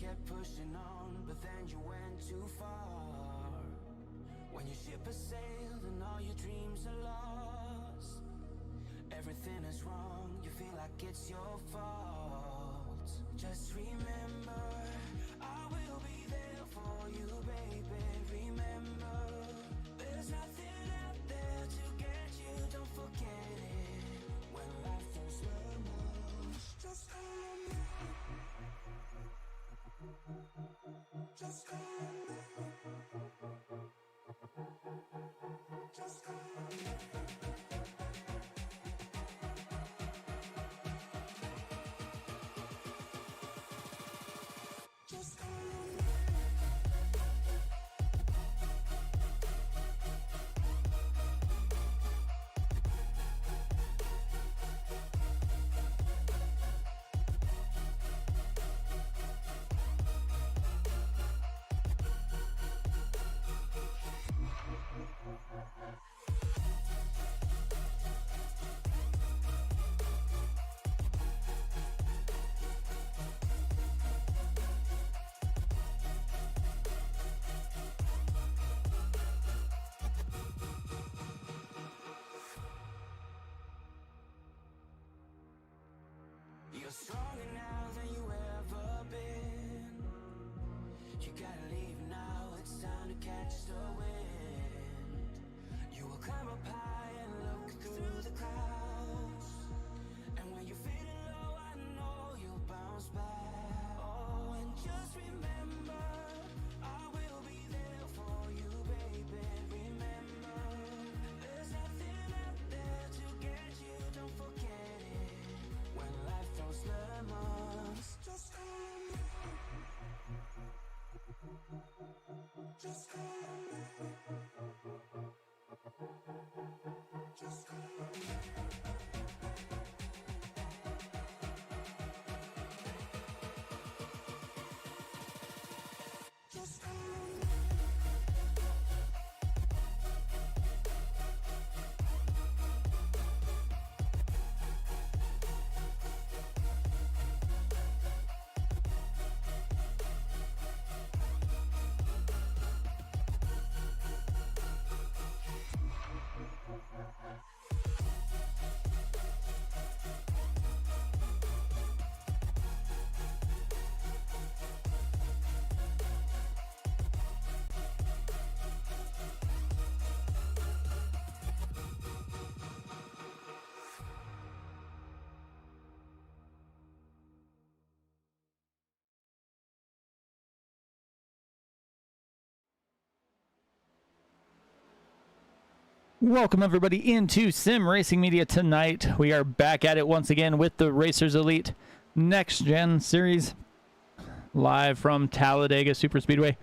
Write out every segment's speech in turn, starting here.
kept pushing on, but then you went too far. When your ship has sailed and all your dreams are lost, everything is wrong, you feel like it's your fault. Just remember, I will be there for you, baby. Remember, there's nothing out there to get you, don't forget it. When life throws lemons, just call on me. Just call on me. Just call on me. Just call on me. You're stronger now than you ever been. You gotta leave now, it's time to catch the wind. You will climb up high and look through the clouds, and when you're feeling low, I know you'll bounce back. Oh, and just remember, I will be there for you, baby. Remember, there's nothing out there to get you, don't forget it. When life throws lemons, just call on me. Just call on me. Just call on me. Just call on me. Welcome everybody into Sim Racing Media tonight. We are back at it once again with the Racers Elite Next Gen Series, live from Talladega Super Speedway.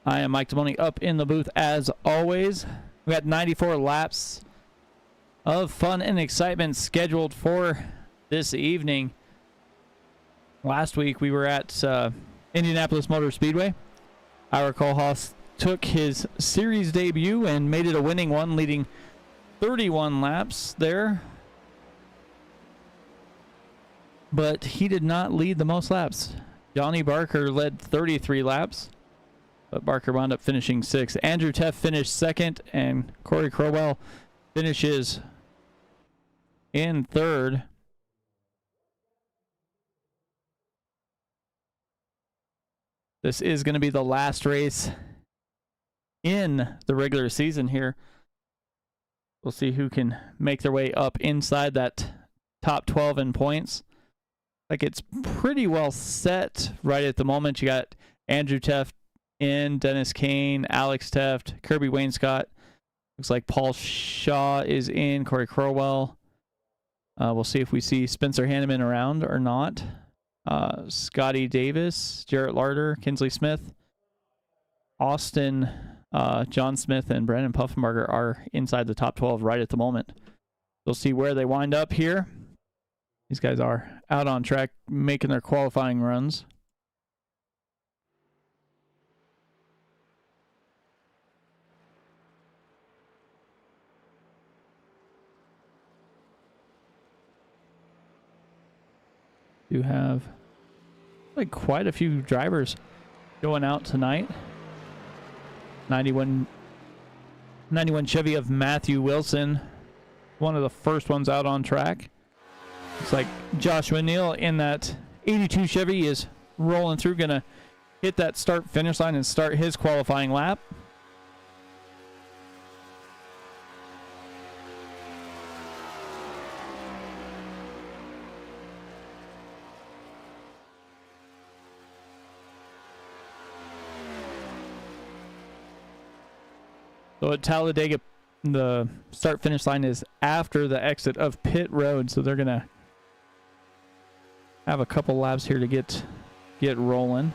I am Mike Demoni up in the booth as always. We got 94 laps of fun and excitement scheduled for this evening. Last week we were at Indianapolis Motor Speedway. Ira Kohlhaas took his series debut and made it a winning one, leading 31 laps there. But he did not lead the most laps. Johnny Barker led 33 laps, but Barker wound up finishing 6th. Andrew Teff finished 2nd, and Corey Crowell finishes in 3rd. This is going to be the last race in the regular season here. We'll see who can make their way up inside that top 12 in points. Like, it's pretty well set right at the moment. You got Andrew Teft in, Dennis Kane, Alex Teft, Kirby Wainscott. Looks like Paul Shaw is in, Corey Crowell. We'll see if we see Spencer Hanneman around or not. Scotty Davis, Jarrett Larder, Kinsley Smith, Austin, John Smith, and Brandon Puffenbarger are inside the top 12 right at the moment. We'll see where they wind up here. These guys are out on track making their qualifying runs. You have like quite a few drivers going out tonight. 91 Chevy of Matthew Wilson, one of the first ones out on track. Looks like Joshua Neal in that 82 Chevy is rolling through, gonna hit that start finish line and start his qualifying lap. So at Talladega, the start finish line is after the exit of pit road, so they're gonna have a couple laps here to get rolling.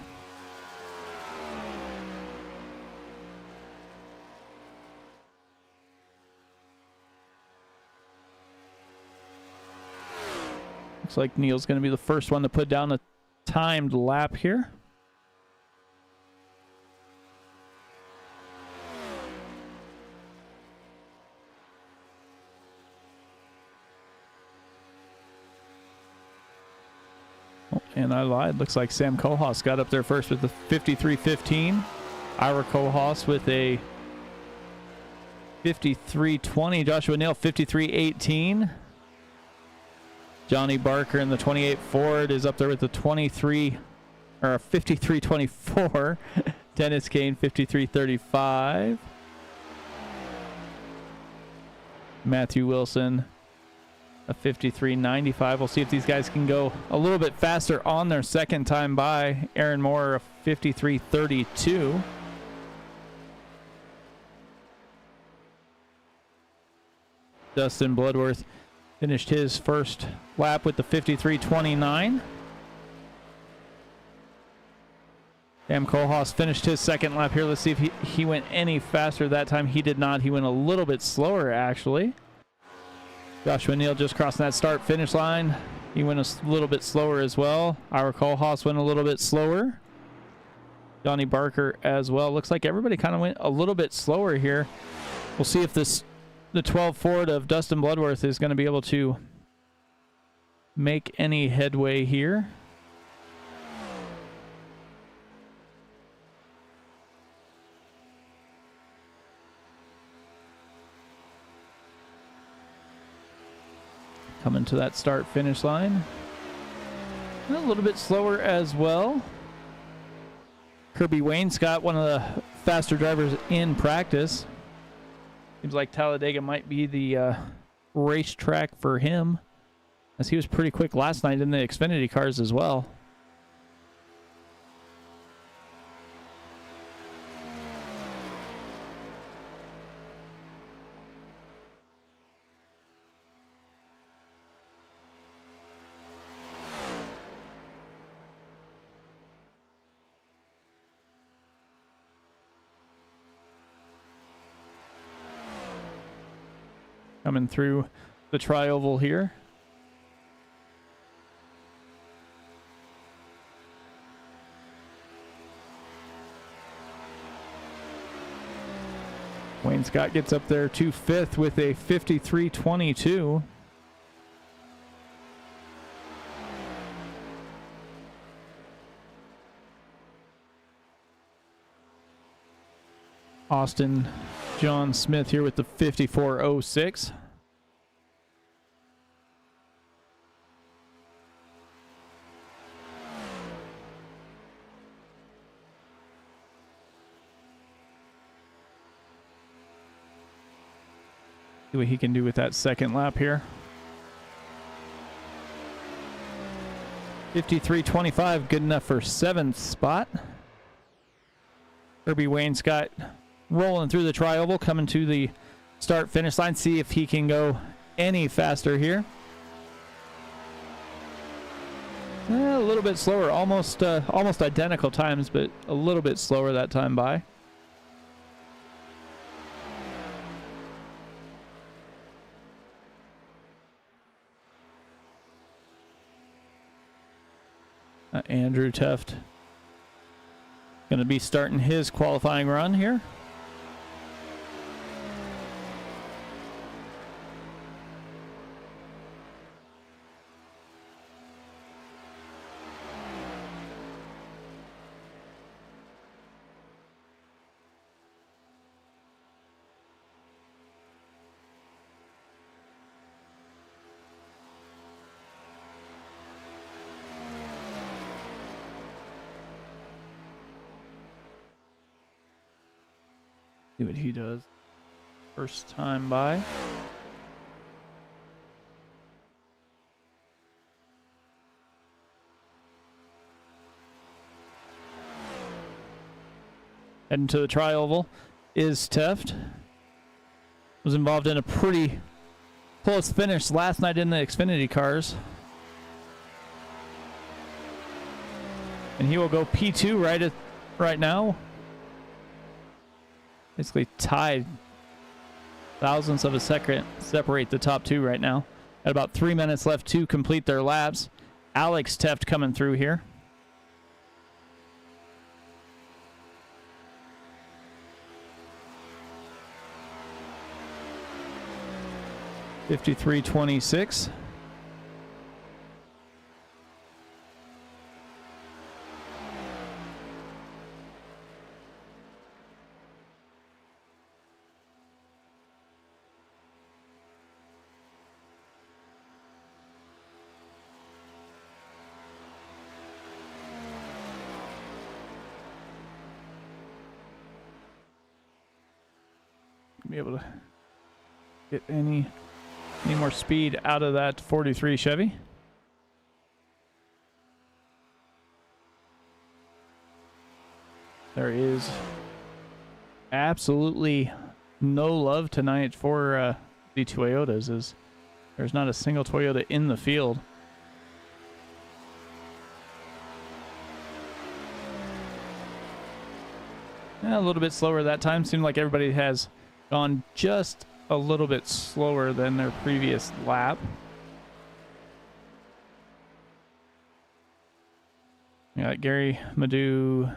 Looks like Neil's gonna be the first one to put down a timed lap here. And I lied. Looks like Sam Kohlhaas got up there first with the 53.15. Ira Kohlhaas with a 53.20. Joshua Neal 53.18. Johnny Barker in the 28 Ford is up there with the 53.24. Dennis Kane 53.35. Matthew Wilson a 53.95. We'll see if these guys can go a little bit faster on their second time by. Aaron Moore a 53.32. Dustin Bloodworth finished his first lap with the 53.29. Sam Kohlhaas finished his second lap here. Let's see if he went any faster that time. He did not. He went a little bit slower, actually. Joshua Neal just crossing that start finish line. He went a little bit slower as well. Ira Kohlhaas went a little bit slower. Johnny Barker as well. Looks like everybody kind of went a little bit slower here. We'll see if the 12 Ford of Dustin Bloodworth is going to be able to make any headway here. Coming to that start finish line. A little bit slower as well. Kirby Wainscott, one of the faster drivers in practice. Seems like Talladega might be the racetrack for him, as he was pretty quick last night in the Xfinity cars as well. Coming through the tri-oval here. Wainscott gets up there to fifth with a 53.22. Austin John Smith here with the 54.06. See what he can do with that second lap here. 53.25, good enough for 7th spot. Kirby Wainscott rolling through the tri-oval, coming to the start finish line. See if he can go any faster here. A little bit slower, almost identical times, but a little bit slower that time by. Andrew Teft going to be starting his qualifying run here. See what he does. First time by. Heading to the tri-oval is Teft. Was involved in a pretty close finish last night in the Xfinity cars. And he will go P2 right now. Basically tied. Thousandths of a second separate the top two right now. At about 3 minutes left to complete their laps. Alex Teft coming through here. .53.26. Be able to get any more speed out of that 43 Chevy. There is absolutely no love tonight for the Toyotas, as there's not a single Toyota in the field. A little bit slower that time. Seemed like everybody has gone just a little bit slower than their previous lap. We got Gary Madu,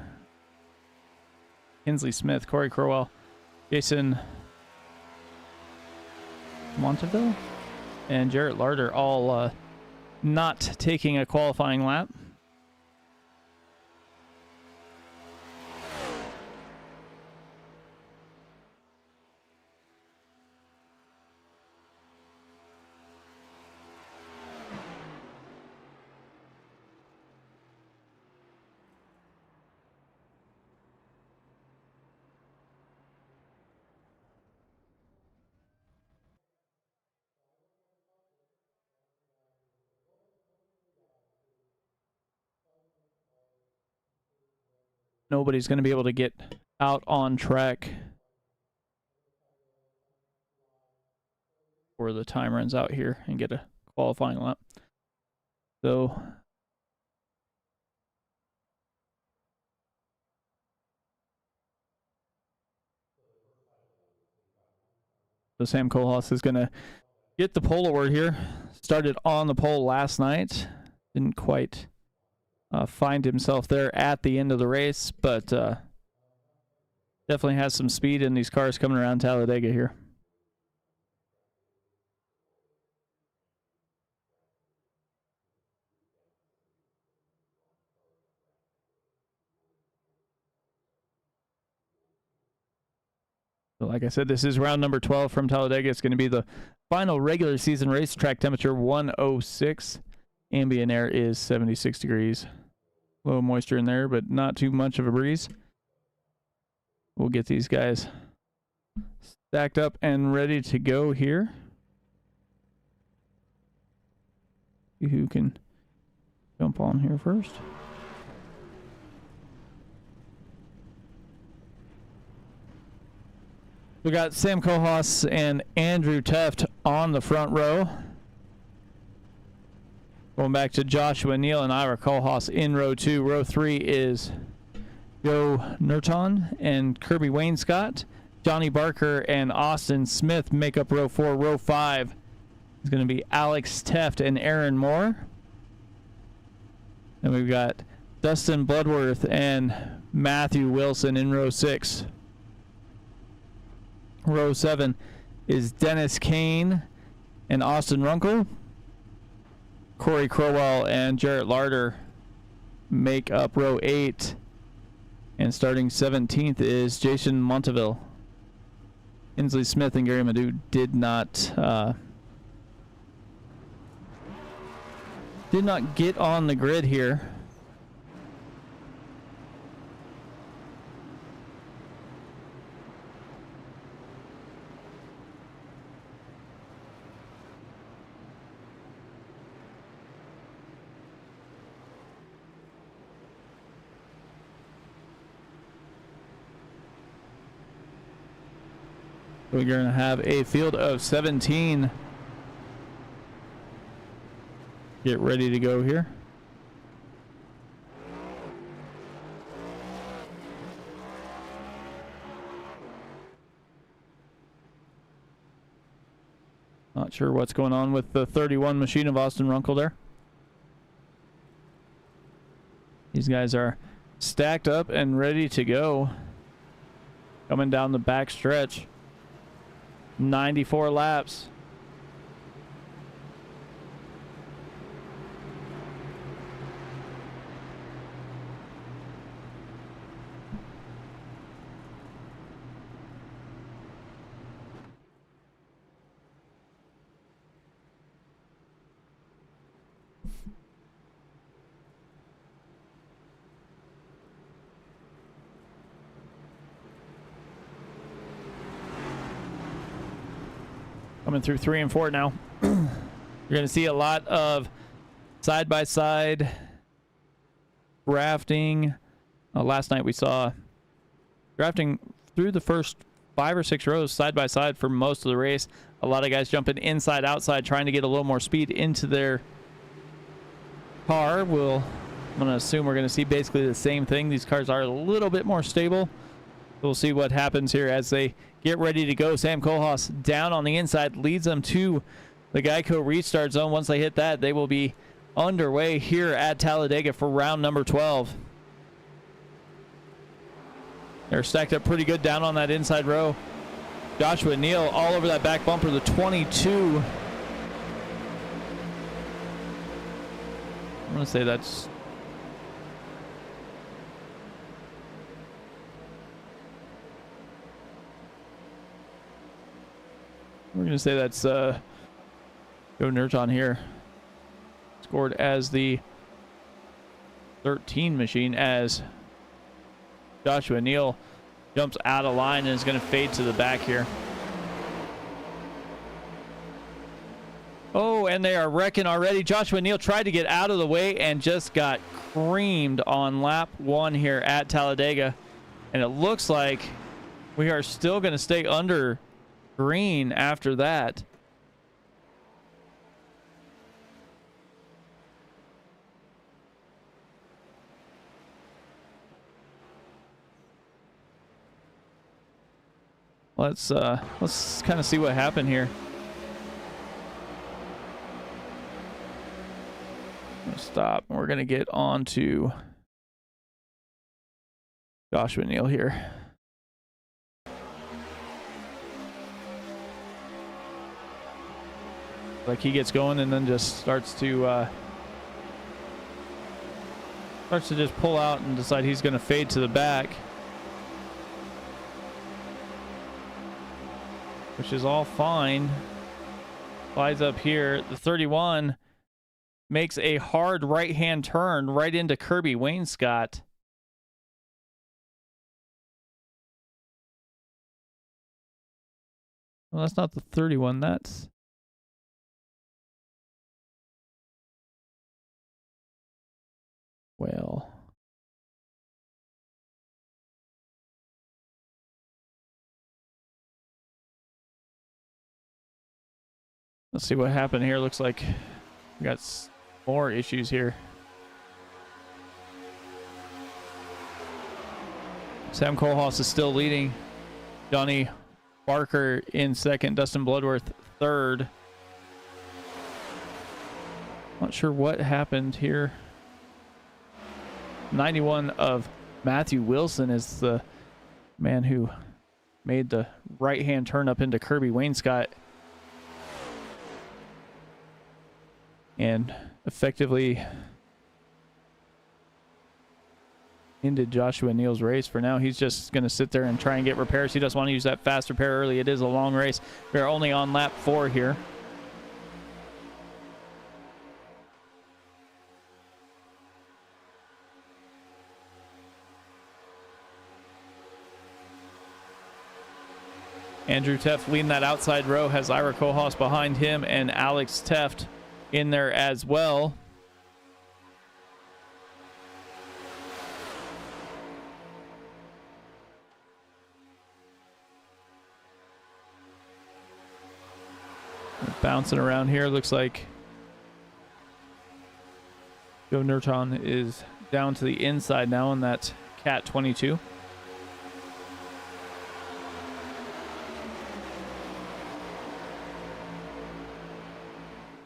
Kinsley Smith, Corey Crowell, Jason Monteville, and Jarrett Larder all not taking a qualifying lap. Nobody's going to be able to get out on track before the time runs out here and get a qualifying lap. So Sam Kohlhaas is going to get the pole award here. Started on the pole last night. Didn't quite find himself there at the end of the race, but definitely has some speed in these cars coming around Talladega here. So like I said, this is round number 12 from Talladega. It's going to be the final regular season race. Track temperature 106. Ambient air is 76 degrees. Low moisture in there, but not too much of a breeze. We'll get these guys stacked up and ready to go here. See who can jump on here first. We got Sam Kohlhaas and Andrew Teft on the front row. Going back to Joshua Neal and Ira Kohlhaas in row 2. Row 3 is Joe Nerton and Kirby Wainscott. Johnny Barker and Austin Smith make up row 4. Row 5 is going to be Alex Teft and Aaron Moore. And we've got Dustin Bloodworth and Matthew Wilson in row 6. Row 7 is Dennis Kane and Austin Runkle. Corey Crowell and Jarrett Larder make up row 8. And starting 17th is Jason Monteville. Inslee Smith and Gary Madu did not get on the grid here. We're going to have a field of 17. Get ready to go here. Not sure what's going on with the 31 machine of Austin Runkle there. These guys are stacked up and ready to go. Coming down the back stretch. 94 laps. Coming through 3 and 4 now. You're going to see a lot of side-by-side drafting. Last night we saw drafting through the first 5 or 6 rows side-by-side for most of the race. A lot of guys jumping inside, outside, trying to get a little more speed into their car. I'm going to assume we're going to see basically the same thing. These cars are a little bit more stable. We'll see what happens here as they get ready to go. Sam Kohlhaas down on the inside leads them to the Geico restart zone. Once they hit that, they will be underway here at Talladega for round number 12. They're stacked up pretty good down on that inside row. Joshua Neal all over that back bumper, the 22. I'm going to say that's... We're going to say that's Joe Nurton here. Scored as the 13 machine as Joshua Neal jumps out of line and is going to fade to the back here. Oh, and they are wrecking already. Joshua Neal tried to get out of the way and just got creamed on lap 1 here at Talladega. And it looks like we are still going to stay under green after that. Let's kind of see what happened here. I'm gonna stop. We're gonna get on to Joshua Neal here. Like he gets going and then just starts to just pull out and decide he's going to fade to the back, which is all fine. Flies up here. The 31 makes a hard right-hand turn right into Kirby Wainscott. Well, that's not the 31. That's... Well, let's see what happened here. Looks like we got more issues here. Sam Kohlhaas is still leading. Johnny Barker in second. Dustin Bloodworth third. Not sure what happened here. 91 of Matthew Wilson is the man who made the right-hand turn up into Kirby Wainscott and effectively ended Joshua Neal's race. For now, he's just going to sit there and try and get repairs. He doesn't want to use that fast repair early. It is a long race. We're only on lap 4 here. Andrew Teft leading that outside row, has Ira Kohlhaas behind him and Alex Teft in there as well. Bouncing around here. Looks like Joe Nurton is down to the inside now in that Cat 22.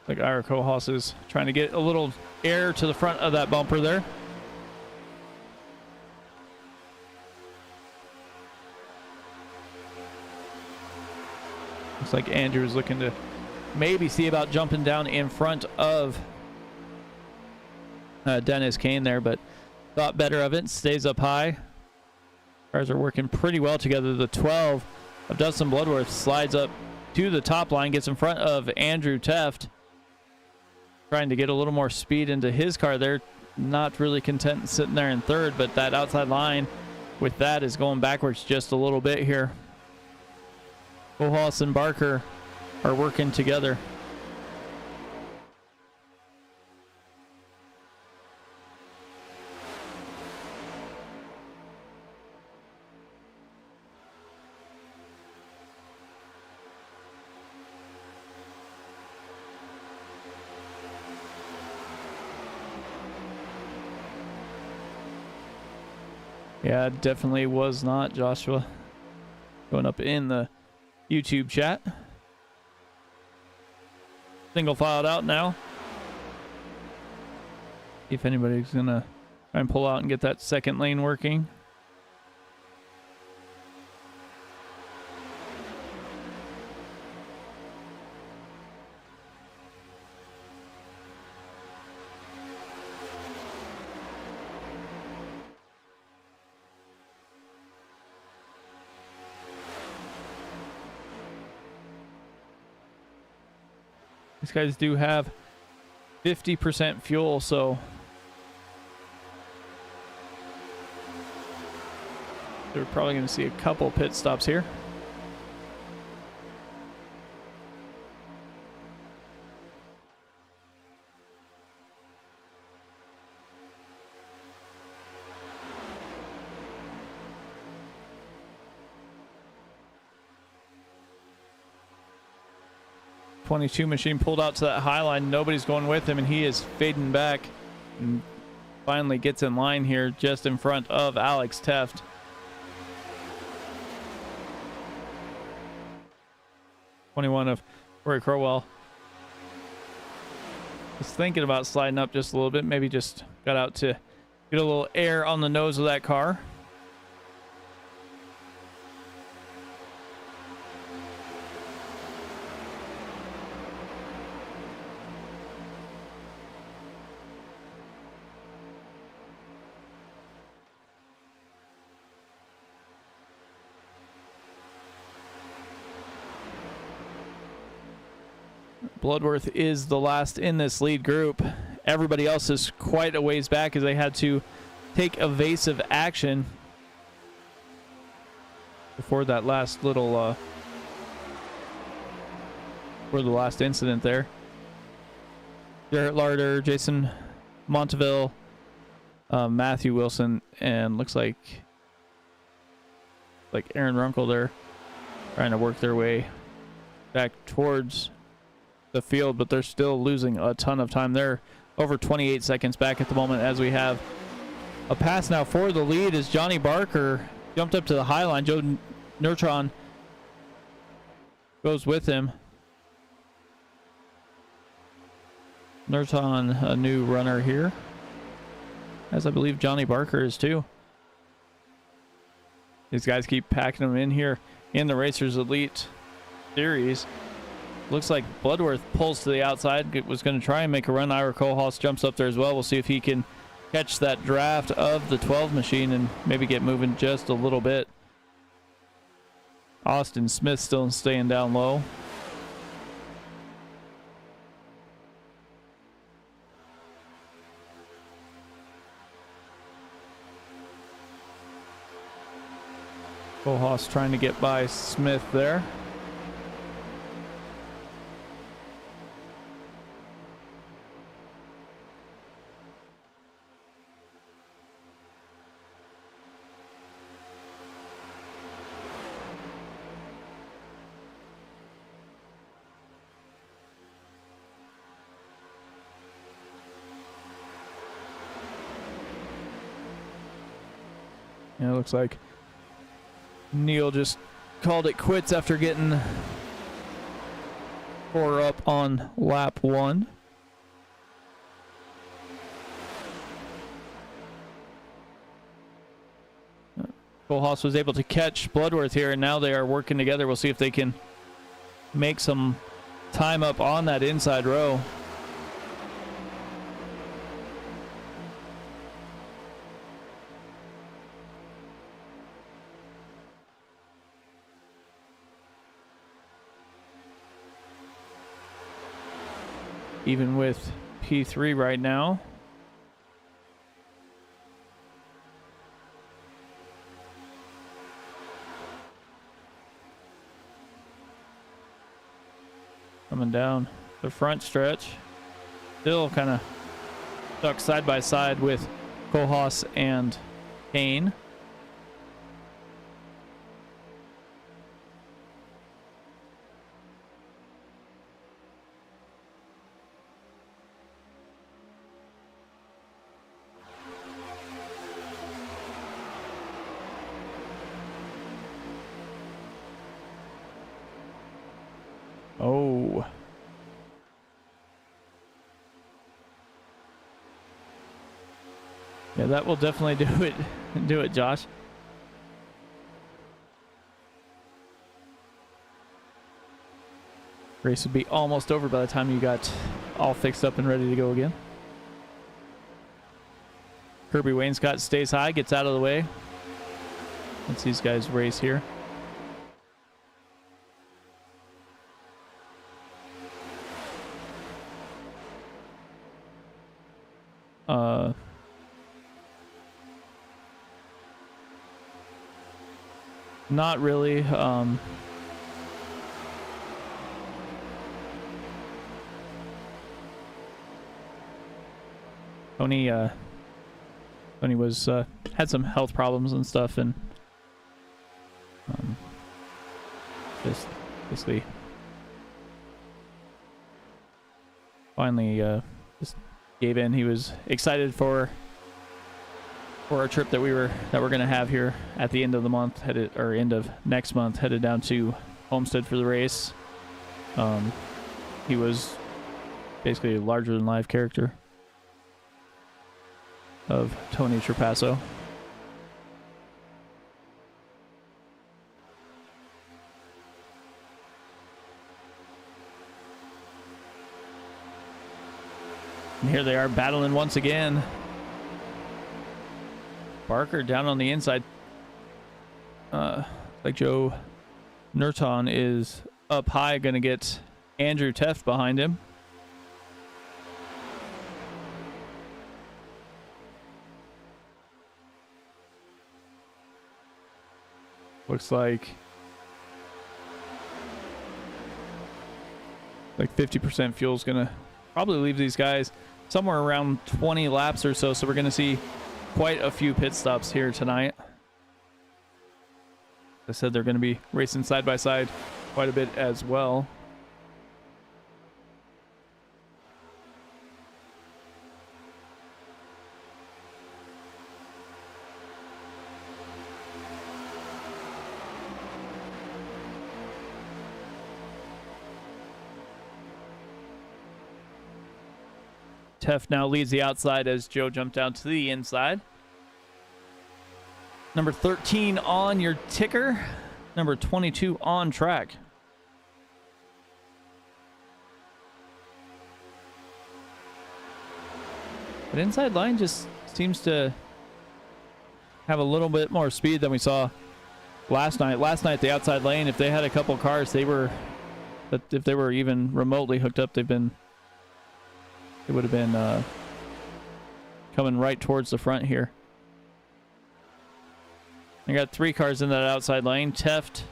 Like Ira Kohaus is trying to get a little air to the front of that bumper there. Looks like Andrew is looking to maybe see about jumping down in front of Dennis Kane there, but thought better of it. Stays up high. Cars are working pretty well together. The 12 of Dustin Bloodworth slides up to the top line, gets in front of Andrew Teft. Trying to get a little more speed into his car there. Not really content sitting there in third, but that outside line with that is going backwards just a little bit here. Kohaus and Barker are working together. Yeah, it definitely was not Joshua. Going up in the YouTube chat. Single filed out now. If anybody's gonna try and pull out and get that second lane working. These guys do have 50% fuel, so they're probably going to see a couple pit stops here. .22 machine pulled out to that high line. Nobody's going with him, and he is fading back and finally gets in line here just in front of Alex Teft. .21 of Rory Crowell. Was thinking about sliding up just a little bit. Maybe just got out to get a little air on the nose of that car. Bloodworth is the last in this lead group. Everybody else is quite a ways back as they had to take evasive action before that last little for the last incident there. Jarrett Larder, Jason Monteville, Matthew Wilson, and looks like Aaron Runkle there trying to work their way back towards the field, but they're still losing a ton of time. They're over 28 seconds back at the moment as we have a pass now for the lead as Johnny Barker jumped up to the high line. Joe Nurtron goes with him. Nurton, a new runner here, as I believe Johnny Barker is too. These guys keep packing them in here in the Racers Elite Series. Looks like Bloodworth pulls to the outside. It was going to try and make a run. Ira Kohaus jumps up there as well. We'll see if he can catch that draft of the 12 machine and maybe get moving just a little bit. Austin Smith still staying down low. Kohaus trying to get by Smith there. Yeah, it looks like Neil just called it quits after getting 4 up on lap 1. Kohlhaas was able to catch Bloodworth here, and now they are working together. We'll see if they can make some time up on that inside row. Even with P3 right now. Coming down the front stretch. Still kind of stuck side by side with Kohlhaas and Kane. Oh. Yeah, that will definitely do it. Do it, Josh. Race would be almost over by the time you got all fixed up and ready to go again. Kirby Wainscott stays high, gets out of the way. Let's these guys race here. Not really. Tony was had some health problems and stuff, and just basically finally just gave in. He was excited for our trip that we're gonna have here at the end of the month, end of next month, headed down to Homestead for the race. He was basically a larger than life character of Tony Trapasso. And here they are battling once again. Barker down on the inside. Like Joe Nurton is up high, going to get Andrew Teft behind him. Looks like 50% fuel is going to probably leave these guys somewhere around 20 laps or so. So we're going to see quite a few pit stops here tonight. I said they're going to be racing side by side quite a bit as well. Teft now leads the outside as Joe jumped down to the inside. Number 13 on your ticker. Number 22 on track. But inside line just seems to have a little bit more speed than we saw last night. Last night, the outside lane, if they had a couple cars, if they were even remotely hooked up, it would have been coming right towards the front here. I got 3 cars in that outside lane. Teft,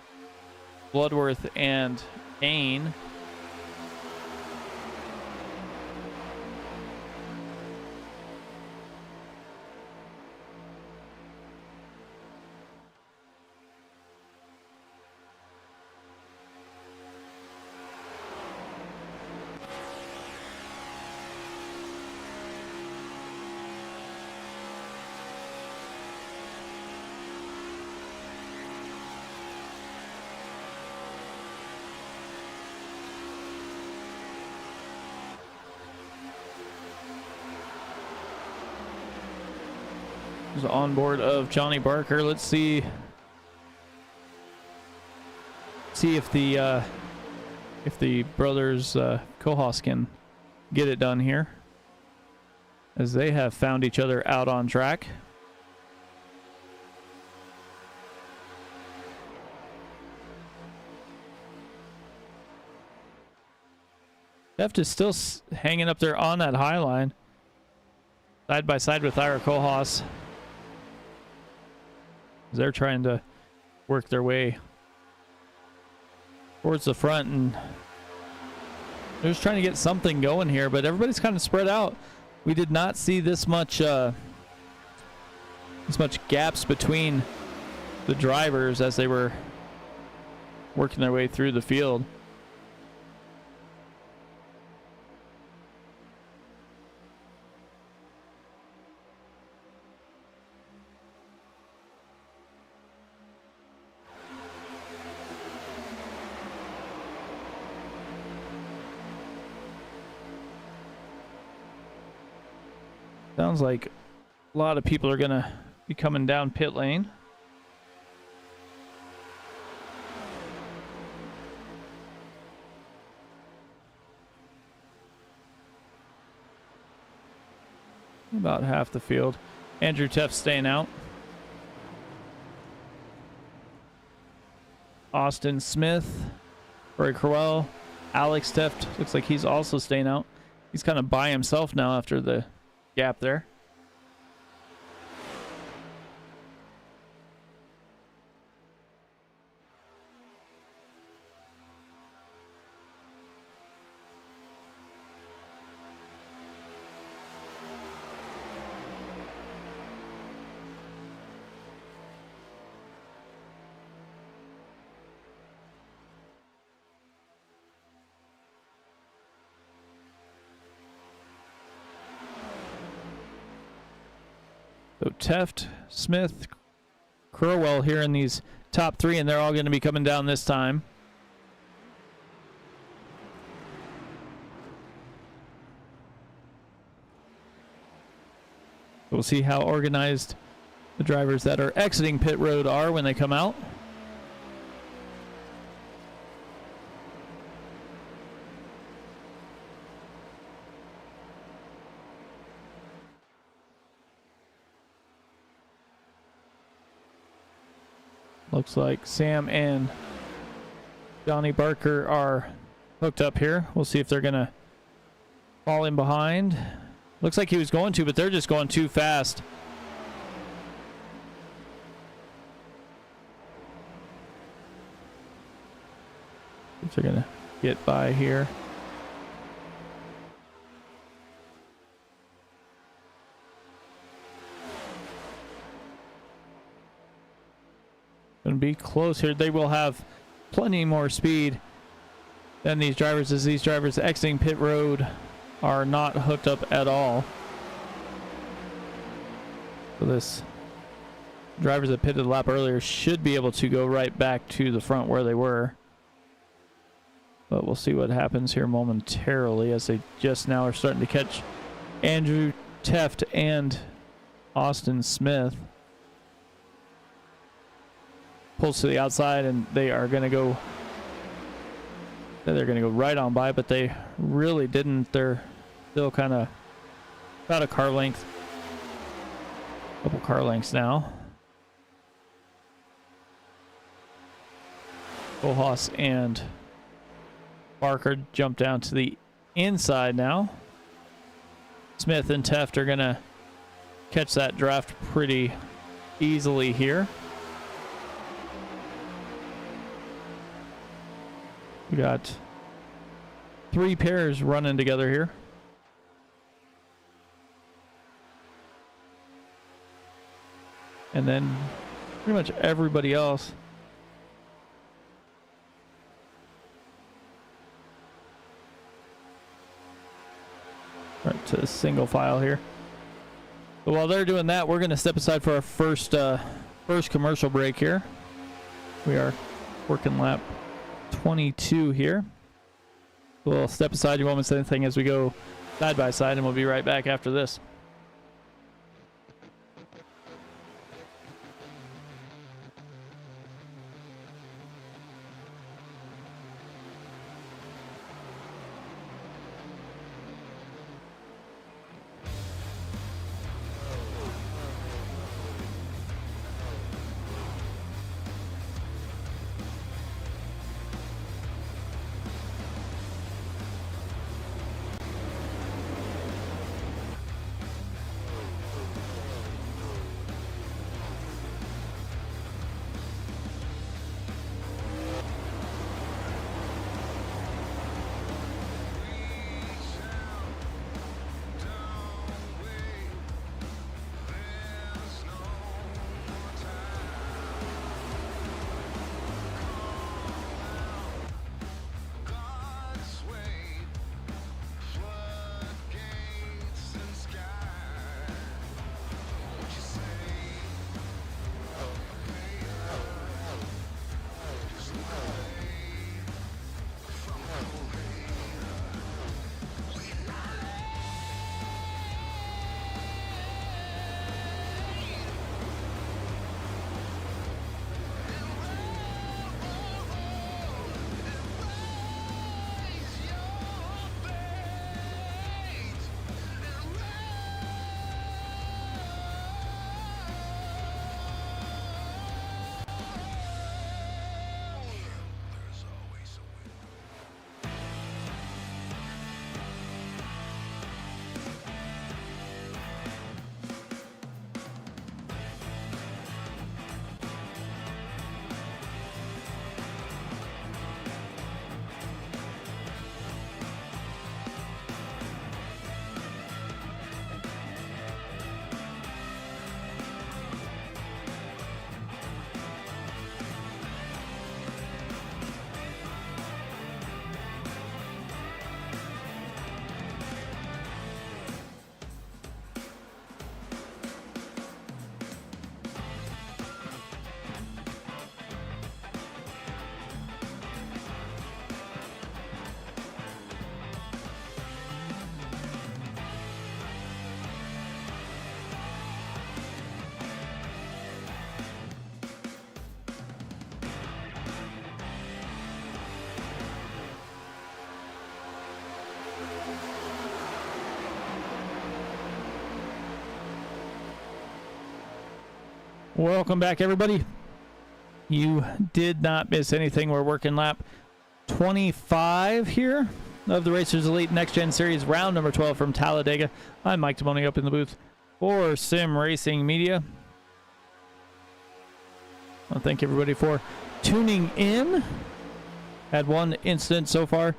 Bloodworth, and Kane. There's the onboard of Johnny Barker. Let's see if the brothers Kohlhaas can get it done here, as they have found each other out on track. Theft is still hanging up there on that high line, side by side with Ira Kohlhaas. They're trying to work their way towards the front, and they're just trying to get something going here, but everybody's kind of spread out. We did not see this much gaps between the drivers as they were working their way through the field. Sounds like a lot of people are going to be coming down pit lane. About half the field. Andrew Teff staying out. Austin Smith, Roy Crowell, Alex Teft. Looks like he's also staying out. He's kind of by himself now after the gap there. So Teft, Smith, Crowell here in these top three, and they're all going to be coming down this time. We'll see how organized the drivers that are exiting pit road are when they come out. Looks like Sam and Johnny Barker are hooked up here. We'll see if they're going to fall in behind. Looks like he was going to, but they're just going too fast. If they're going to get by here. Going to be close here. They will have plenty more speed than these drivers, as these drivers exiting pit road are not hooked up at all. So this drivers that pitted a lap earlier should be able to go right back to the front where they were. But we'll see what happens here momentarily, as they just now are starting to catch Andrew Teft and Austin Smith. Pulls to the outside, and they are going to go. They're going to go right on by, but they really didn't. They're still kind of about a car length. Couple car lengths now. Kohlhaas and Barker jump down to the inside now. Smith and Teft are going to catch that draft pretty easily here. We got three pairs running together here. And then pretty much everybody else. Right to single file here. But while they're doing that, we're going to step aside for our first commercial break here. We are working lap 22 here. We'll step aside. You won't miss anything as we go side by side, and we'll be right back after this. Welcome back, everybody. You did not miss anything. We're working lap 25 here of the Racers Elite Next Gen Series, round number 12 from Talladega. I'm Mike Timoni up in the booth for Sim Racing Media. I want to thank everybody for tuning in. Had one incident so far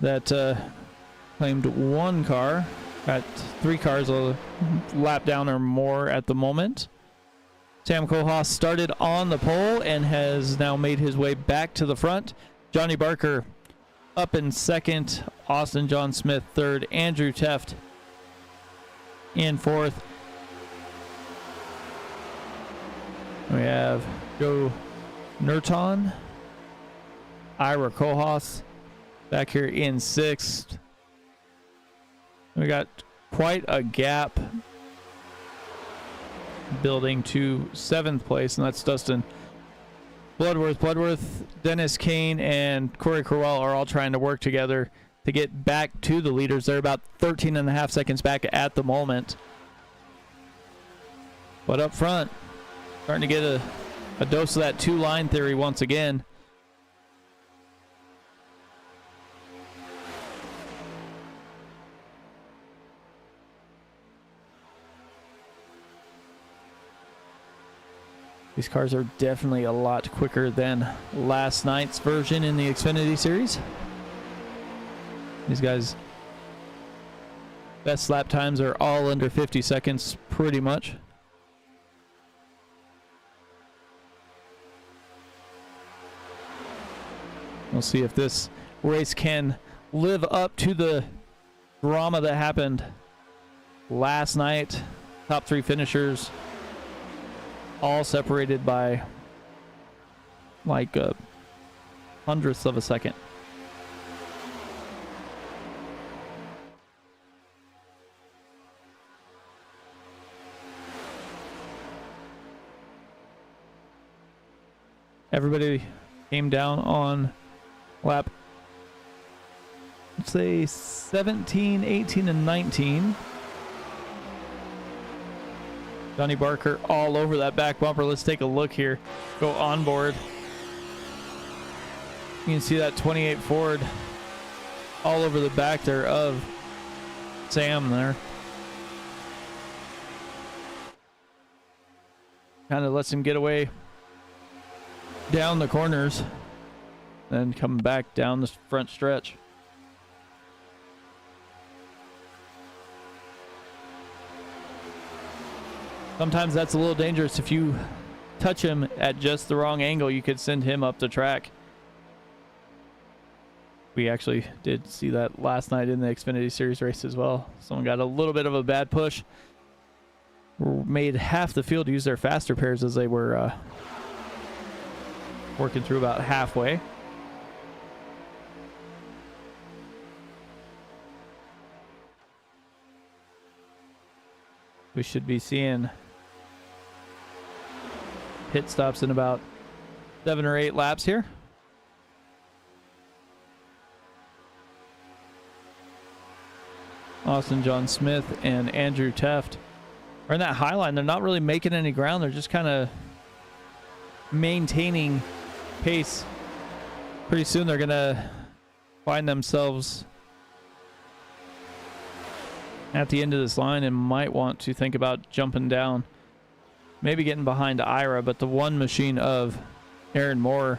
that claimed one car. Got 3 cars a lap down or more at the moment. Sam Kohlhaas started on the pole and has now made his way back to the front. Johnny Barker up in second. Austin John Smith third. Andrew Teft in fourth. We have Joe Nurton, Ira Kohlhaas back here in sixth. We got quite a gap building to 7th place, and that's Dustin Bloodworth, Dennis Kane, and Corey Crowell are all trying to work together to get back to the leaders. They're about 13.5 seconds back at the moment. But up front, starting to get a dose of that two-line theory once again. These cars are definitely a lot quicker than last night's version in the Xfinity Series. These guys' best lap times are all under 50 seconds, pretty much. We'll see if this race can live up to the drama that happened last night. Top 3 finishers all separated by like a hundredth of a second. Everybody came down on lap, let's say 17, 18, and 19. Johnny Barker all over that back bumper. Let's take a look here. Go on board. You can see that 28 Ford all over the back there of Sam there. Kind of lets him get away down the corners, then come back down the front stretch. Sometimes that's a little dangerous. If you touch him at just the wrong angle, you could send him up the track. We actually did see that last night in the Xfinity Series race as well. Someone got a little bit of a bad push. Made half the field use their faster pairs as they were working through about halfway. We should be seeing pit stops in about 7 or 8 laps here. Austin John Smith and Andrew Teft are in that high line. They're not really making any ground. They're just kind of maintaining pace. Pretty soon they're going to find themselves at the end of this line and might want to think about jumping down. Maybe getting behind Ira, but the one machine of Aaron Moore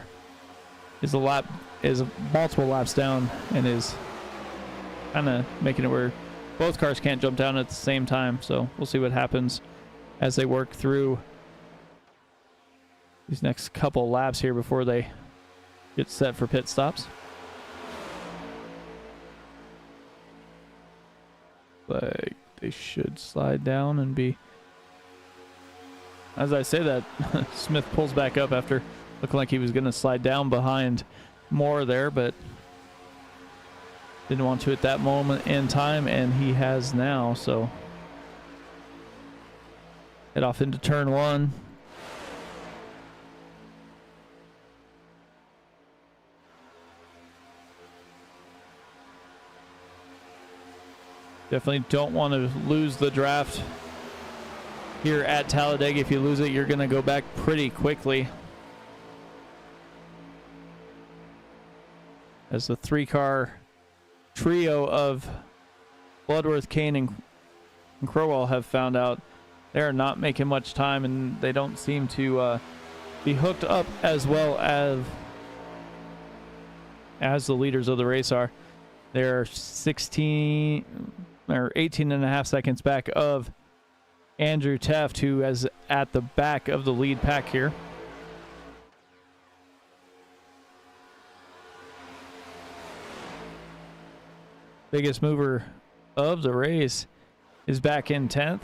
is multiple laps down and is kind of making it where both cars can't jump down at the same time. So we'll see what happens as they work through these next couple laps here before they get set for pit stops. Like they should slide down and be. As I say that, Smith pulls back up after looking like he was going to slide down behind Moore there, but didn't want to at that moment in time, and he has now. So head off into turn 1. Definitely don't want to lose the draft here at Talladega. If you lose it, you're going to go back pretty quickly. As the 3-car trio of Bloodworth, Kane, and Crowell have found out, they're not making much time, and they don't seem to be hooked up as well as the leaders of the race are. They're 16 or 18 and a half seconds back of Andrew Taft, who is at the back of the lead pack here. Biggest mover of the race is back in 10th,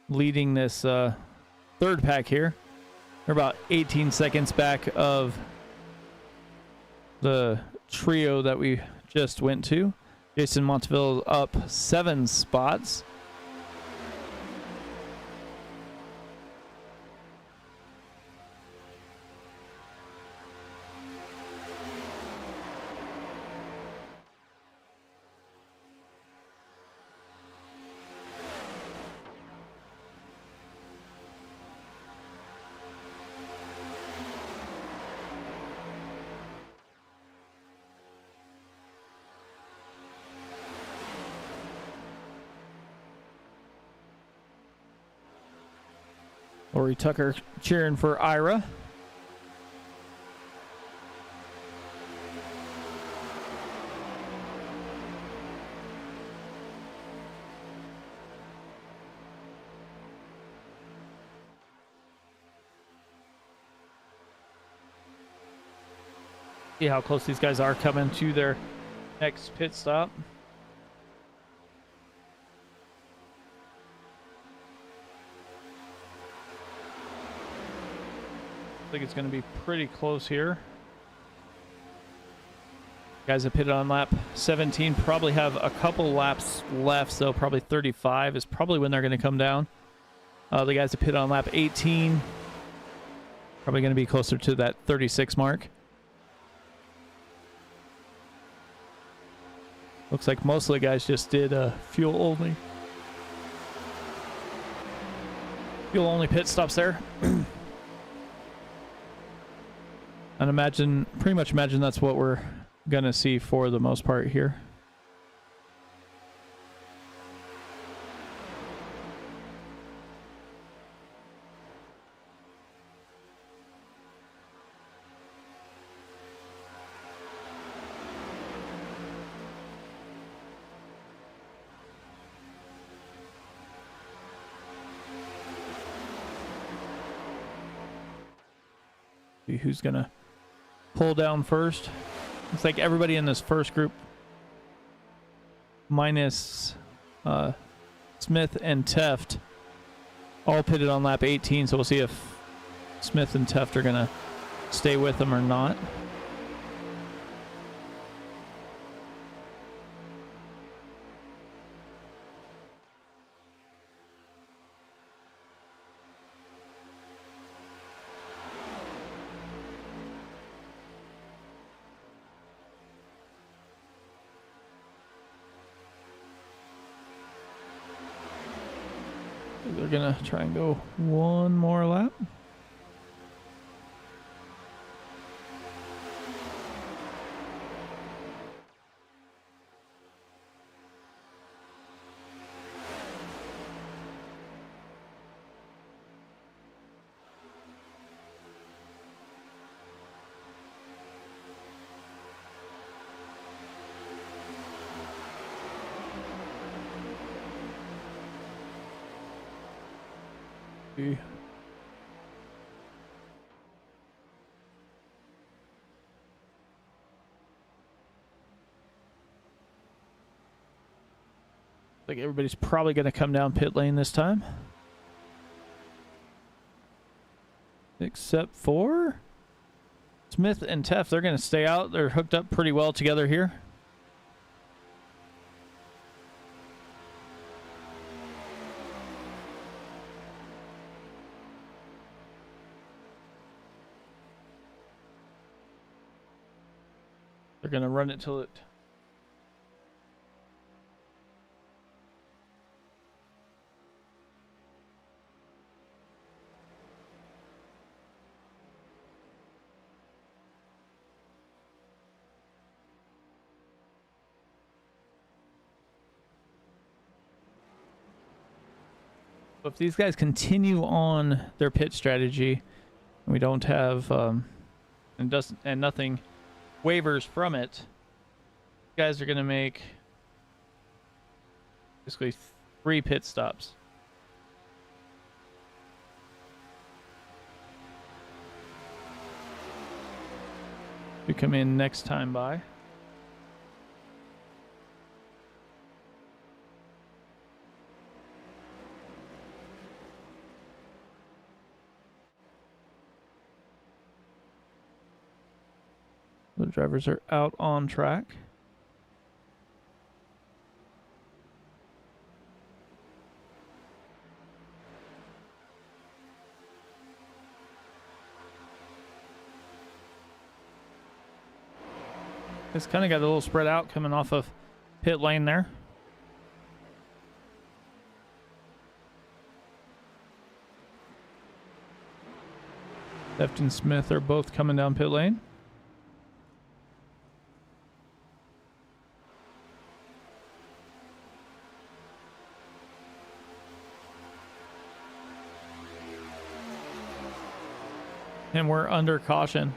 leading this third pack here. They're about 18 seconds back of the trio that we just went to. Jason Monteville up 7 spots. Lori Tucker cheering for Ira. See how close these guys are coming to their next pit stop. I think it's going to be pretty close here. Guys that pitted on lap 17 probably have a couple laps left, so probably 35 is probably when they're going to come down. The guys that pitted on lap 18 probably going to be closer to that 36 mark. Looks like most of the guys just did fuel only pit stops there. And pretty much imagine that's what we're gonna see for the most part here. See who's gonna pull down first. Looks like everybody in this first group, minus Smith and Teft, all pitted on lap 18. So we'll see if Smith and Teft are gonna stay with them or not. They're gonna try and go one more lap. Like everybody's probably going to come down pit lane this time. Except for Smith and Teft. They're going to stay out. They're hooked up pretty well together here. They're going to run it till it So if these guys continue on their pit strategy, and we don't have and nothing wavers from it, guys are going to make basically 3 pit stops. We come in next time by. The drivers are out on track. It's kind of got a little spread out coming off of pit lane there. Theft and Smith are both coming down pit lane. And we're under caution.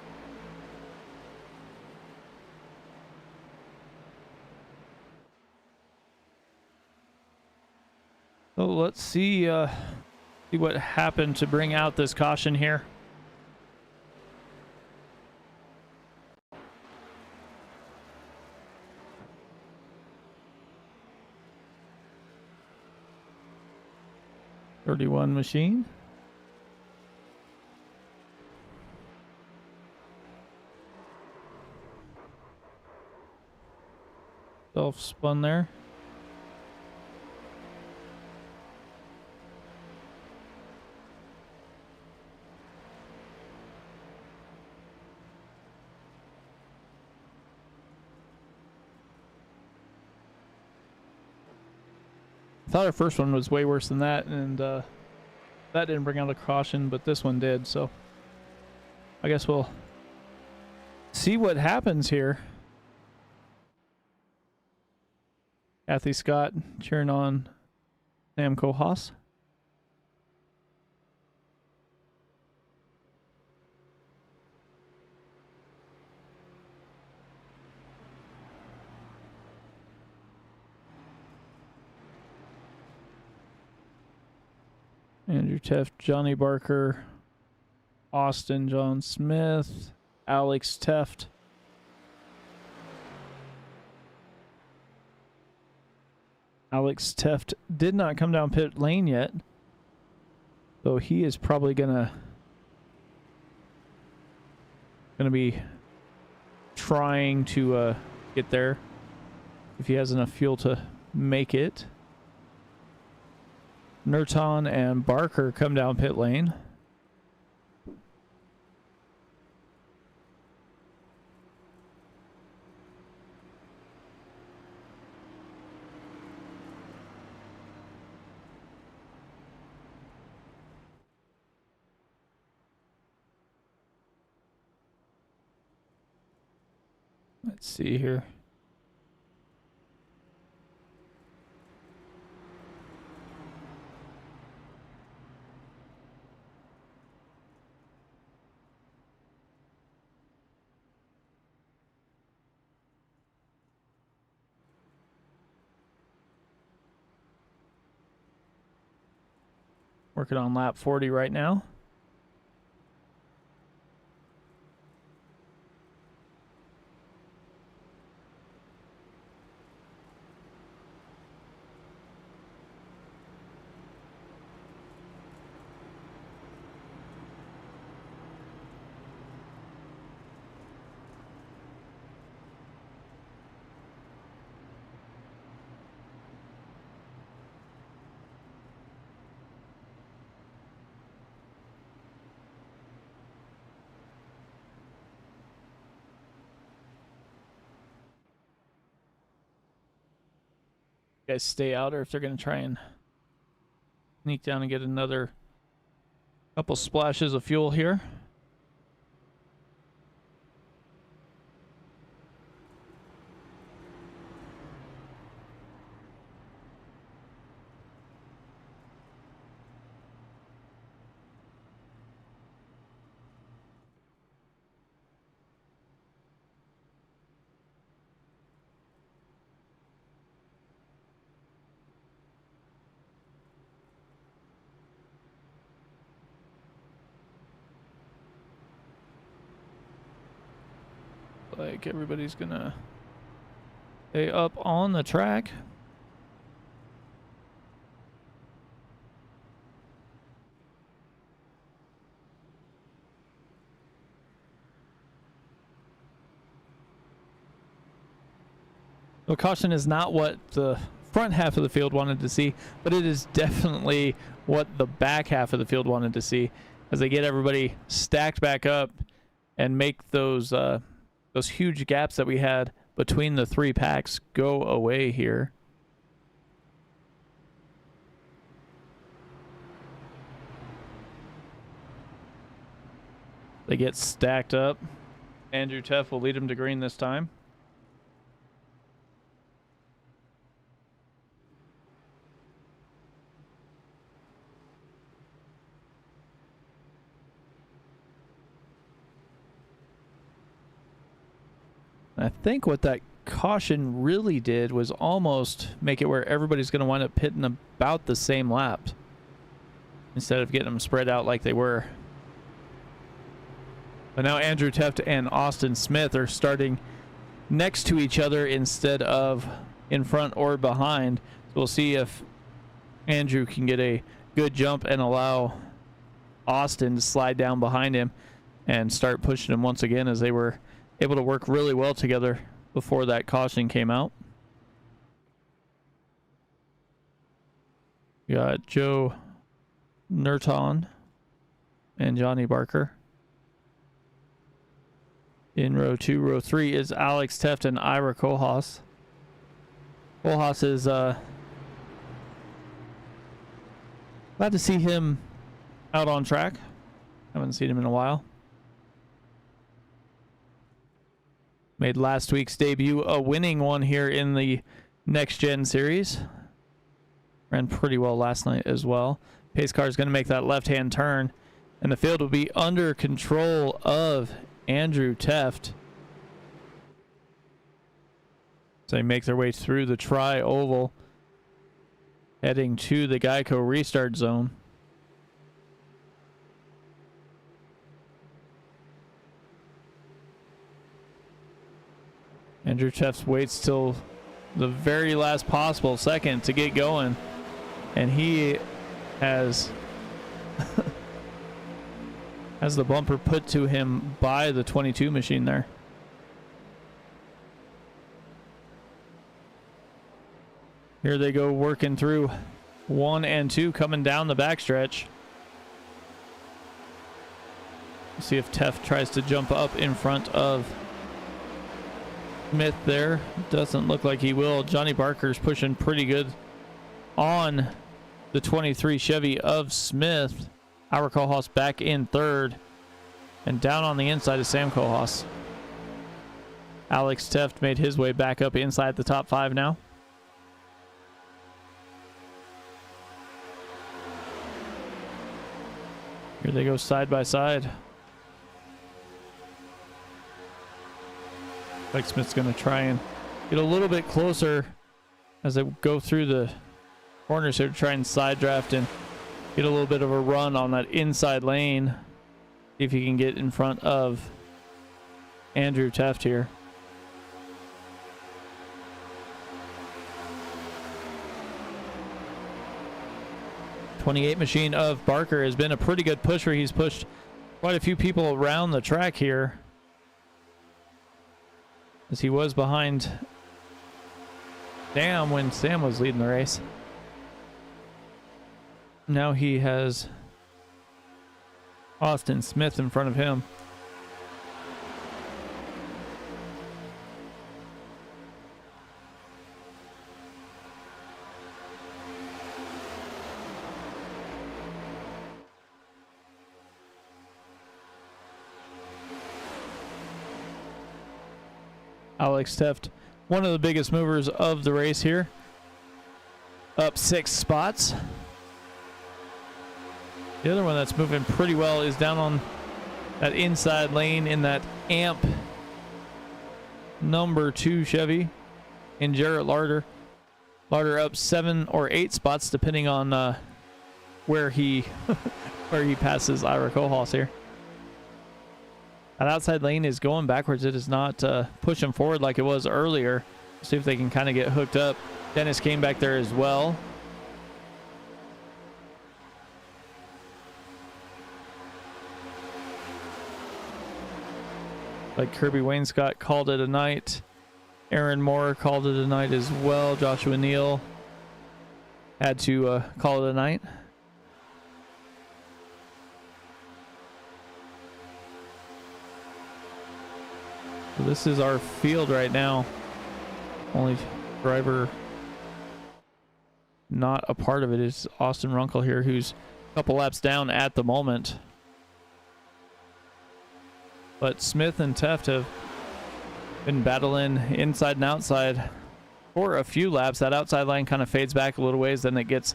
So let's see what happened to bring out this caution here. .31 machine. Self-spun there. I thought our first one was way worse than that, and that didn't bring out a caution, but this one did, so I guess we'll see what happens here. Kathy Scott cheering on Sam Kohaas. Andrew Teft, Johnny Barker, Austin John Smith, Alex Teft. Alex Teft did not come down pit lane yet, so he is probably gonna be trying to get there if he has enough fuel to make it. Nurton and Barker come down pit lane. Let's see here. Working on lap 40 right now. Guys stay out, or if they're going to try and sneak down and get another couple splashes of fuel here. Like everybody's gonna stay up on the track. The caution is not what the front half of the field wanted to see, but it is definitely what the back half of the field wanted to see, as they get everybody stacked back up and make those huge gaps that we had between the three packs go away here. They get stacked up. Andrew Teff will lead them to green this time. I think what that caution really did was almost make it where everybody's going to wind up hitting about the same lap instead of getting them spread out like they were. But now Andrew Teft and Austin Smith are starting next to each other instead of in front or behind. So we'll see if Andrew can get a good jump and allow Austin to slide down behind him and start pushing him once again, as they were able to work really well together before that caution came out. We got Joe Nurton and Johnny Barker. In row 2, row 3 is Alex Teft and Ira Kohlhaas. Kohlhaas is glad to see him out on track. Haven't seen him in a while. Made last week's debut a winning one here in the Nextgen series. Ran pretty well last night as well. Pace car is going to make that left-hand turn, and the field will be under control of Andrew Teft. So they make their way through the tri-oval, heading to the Geico restart zone. Andrew Teft waits till the very last possible second to get going, and he has has the bumper put to him by the 22 machine there. Here they go, working through 1 and 2, coming down the backstretch. See if Teft tries to jump up in front of Smith there. Doesn't look like he will. Johnny Barker's pushing pretty good on the 23 Chevy of Smith. Ira Kohlhaas back in third, and down on the inside is Sam Kohlhaas. Alex Teft made his way back up inside the top 5 now. Here they go side by side. Like Smith's going to try and get a little bit closer as they go through the corners here to try and side draft and get a little bit of a run on that inside lane. See if he can get in front of Andrew Teft here. .28 machine of Barker has been a pretty good pusher. He's pushed quite a few people around the track here, as he was behind Sam when Sam was leading the race. Now he has Austin Smith in front of him. Alex Teft, one of the biggest movers of the race here, up 6 spots. The other one that's moving pretty well is down on that inside lane in that AMP number 2 Chevy in Jarrett Larder. Larder up 7 or 8 spots depending on where he where he passes Ira Kohlhaas here. That outside lane is going backwards. It is not pushing forward like it was earlier. See if they can kind of get hooked up. Dennis came back there as well. Like Kirby Wainscott called it a night. Aaron Moore called it a night as well. Joshua Neal had to call it a night. So this is our field right now. Only driver not a part of it is Austin Runkle here, who's a couple laps down at the moment. But Smith and Teft have been battling inside and outside for a few laps. That outside line kind of fades back a little ways, then it gets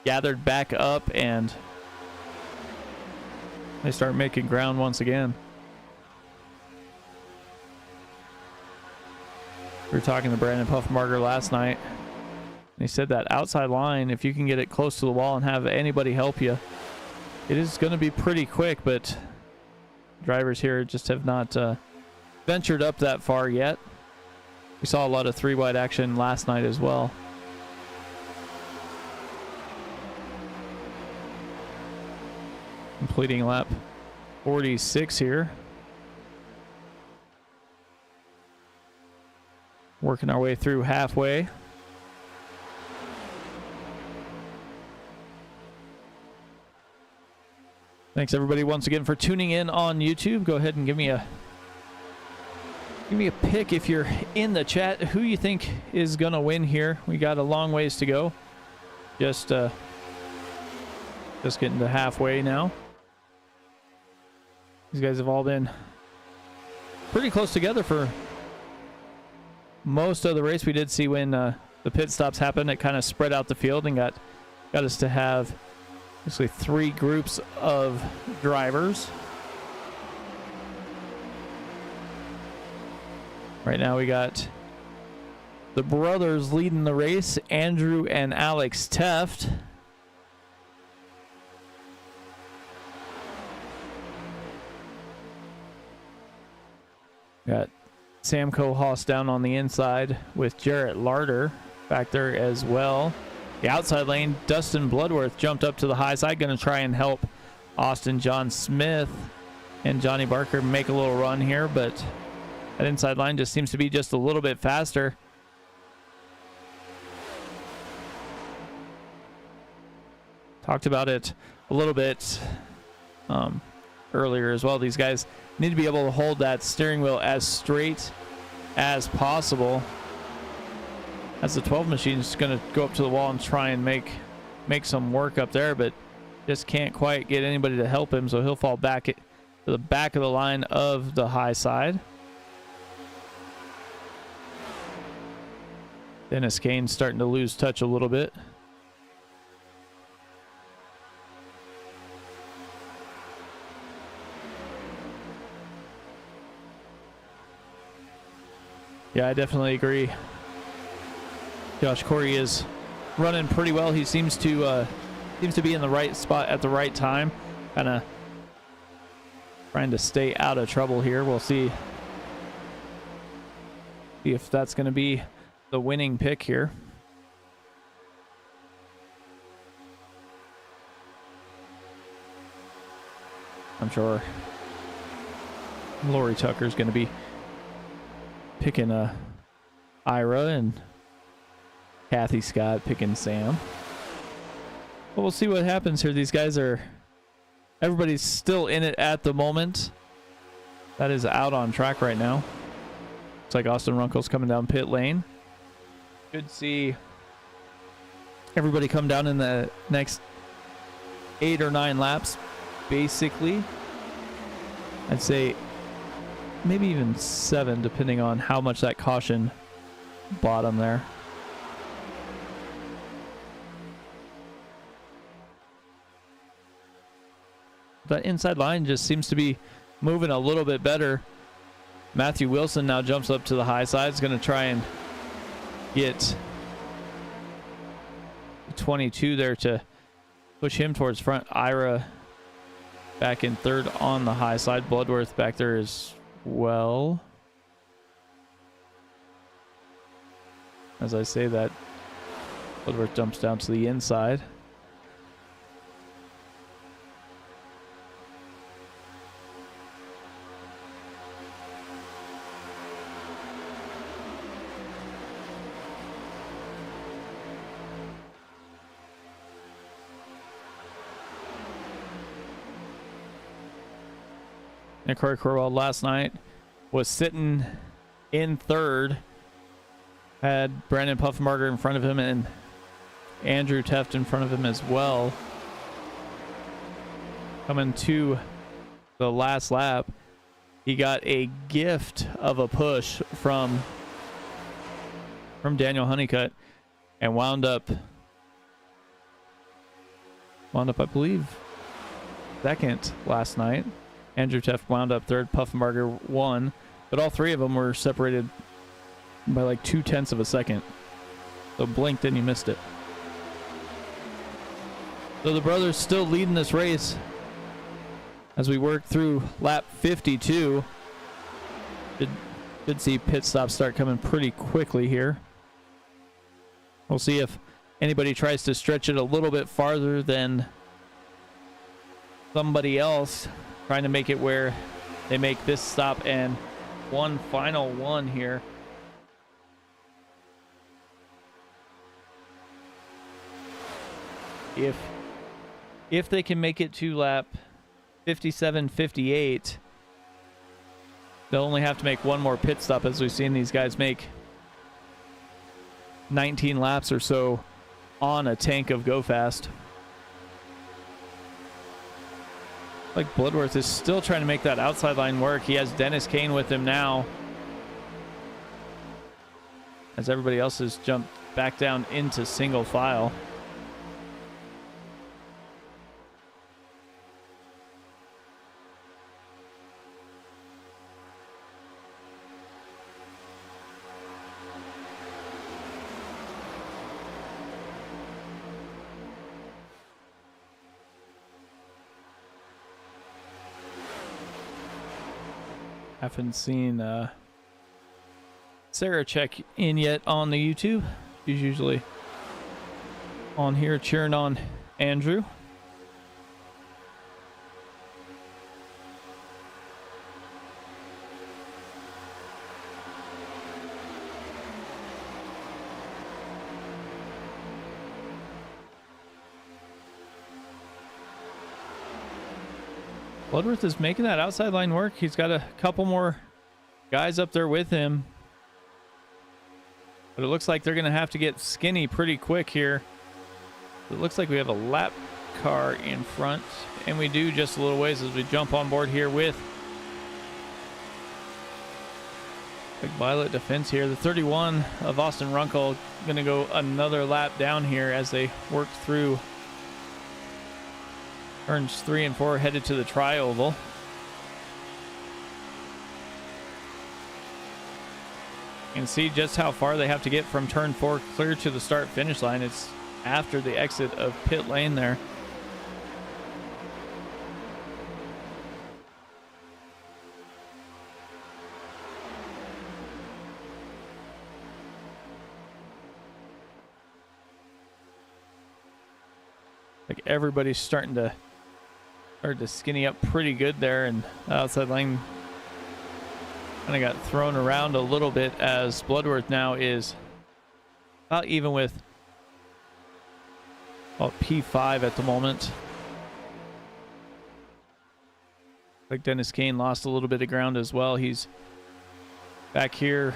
gathered back up and they start making ground once again. We were talking to Brandon Puffmarger last night, and he said that outside line, if you can get it close to the wall and have anybody help you, it is going to be pretty quick, but drivers here just have not ventured up that far yet. We saw a lot of three-wide action last night as well. Completing lap 46 here. Working our way through halfway. Thanks everybody once again for tuning in on YouTube. Go ahead and give me a pick if you're in the chat who you think is gonna win here. We got a long ways to go. Just getting to halfway now. These guys have all been pretty close together for most of the race. We did see when the pit stops happened, it kind of spread out the field and got us to have basically three groups of drivers. Right now we got the brothers leading the race, Andrew and Alex Teft. Got Sam Cohoss down on the inside with Jarrett Larder back there as well. The outside lane, Dustin Bloodworth jumped up to the high side, going to try and help Austin John Smith and Johnny Barker make a little run here, but that inside line just seems to be just a little bit faster. Talked about it a little bit earlier as well. These guys need to be able to hold that steering wheel as straight as possible, as the 12 machine is going to go up to the wall and try and make some work up there, but just can't quite get anybody to help him, so he'll fall back to the back of the line of the high side. Dennis Kane's starting to lose touch a little bit. Yeah, I definitely agree. Josh Corey is running pretty well. He seems to be in the right spot at the right time, kind of trying to stay out of trouble here. We'll see if that's going to be the winning pick here. I'm sure Lori Tucker's going to be picking Ira, and Kathy Scott picking Sam. But we'll see what happens here. These guys everybody's still in it at the moment. That is out on track right now. Looks like Austin Runkle's coming down pit lane. Should see everybody come down in the next 8 or 9 laps, basically. I'd say maybe even 7, depending on how much that caution bottom there. That inside line just seems to be moving a little bit better. Matthew Wilson now jumps up to the high side. Is going to try and get 22 there to push him towards front. Ira back in third on the high side. Bloodworth back there as well. As I say that, Bloodworth jumps down to the inside. And Corey Corwell last night was sitting in third. Had Brandon Puffenbarger in front of him and Andrew Teft in front of him as well. Coming to the last lap, he got a gift of a push from Daniel Honeycutt and wound up, I believe, second last night. Andrew Teft wound up third, Puffenbarger won, but all three of them were separated by like 0.2 of a second. So blinked and you missed it. So the brothers still leading this race as we work through lap 52. Should see pit stops start coming pretty quickly here. We'll see if anybody tries to stretch it a little bit farther than somebody else, trying to make it where they make this stop and one final one here. If they can make it to lap 57, 58, they'll only have to make one more pit stop, as we've seen these guys make 19 laps or so on a tank of Go Fast. Like Bloodworth is still trying to make that outside line work. He has Dennis Kane with him now, as everybody else has jumped back down into single file. Haven't seen Sarah check in yet on the YouTube. She's usually on here cheering on Andrew. Bloodworth is making that outside line work. He's got a couple more guys up there with him, but it looks like they're going to have to get skinny pretty quick here. It looks like we have a lap car in front, and we do just a little ways as we jump on board here with Big Violet Defense here. The 31 of Austin Runkle going to go another lap down here as they work through turns 3 and 4, headed to the tri-oval. You can see just how far they have to get from turn 4 clear to the start finish line. It's after the exit of pit lane there. Like everybody's starting to skinny up pretty good there, and the outside lane kind of got thrown around a little bit as Bloodworth now is about even with P5 at the moment. Like Dennis Kane lost a little bit of ground as well. He's back here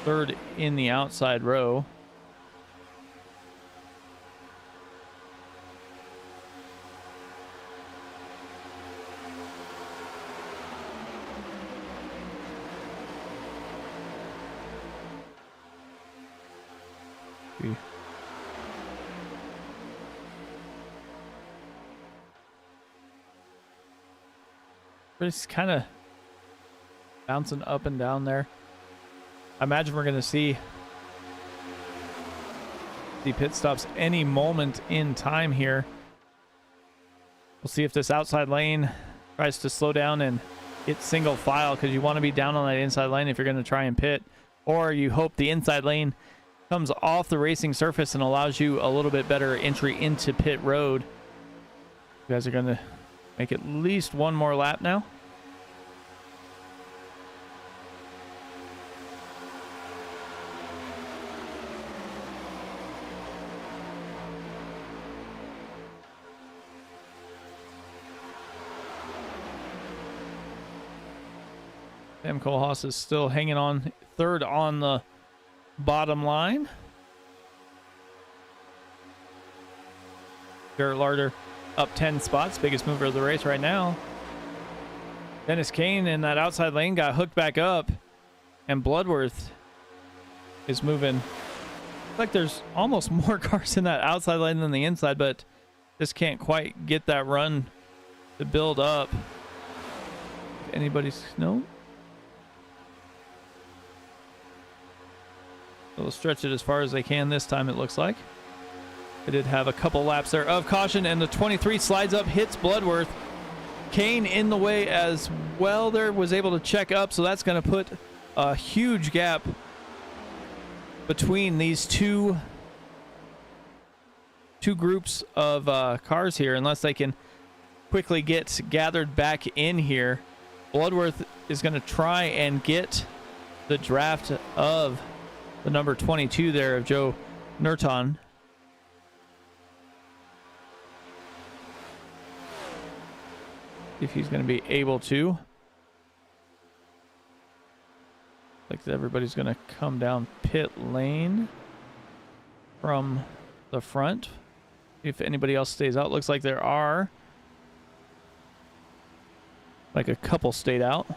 third in the outside row. But it's kind of bouncing up and down there. I imagine we're going to see the pit stops any moment in time here. We'll see if this outside lane tries to slow down and get single file, because you want to be down on that inside lane if you're going to try and pit, or you hope the inside lane comes off the racing surface and allows you a little bit better entry into pit road. You guys are going to make at least one more lap now. Sam Kohlhaas is still hanging on third on the bottom line. Garrett Larder up 10 spots, biggest mover of the race right now. Dennis Kane in that outside lane got hooked back up, and Bloodworth is moving. Looks like there's almost more cars in that outside lane than the inside, but just can't quite get that run to build up. If anybody's no. They'll stretch it as far as they can this time, it looks like. They did have a couple laps there of caution, and the 23 slides up, hits Bloodworth. Kane in the way as well there, was able to check up, so that's going to put a huge gap between these two groups of cars here, unless they can quickly get gathered back in here. Bloodworth is going to try and get the draft of the number 22 there of Joe Nurton. If he's going to be able to. Like everybody's going to come down pit lane from the front. If anybody else stays out, looks like there are like a couple stayed out.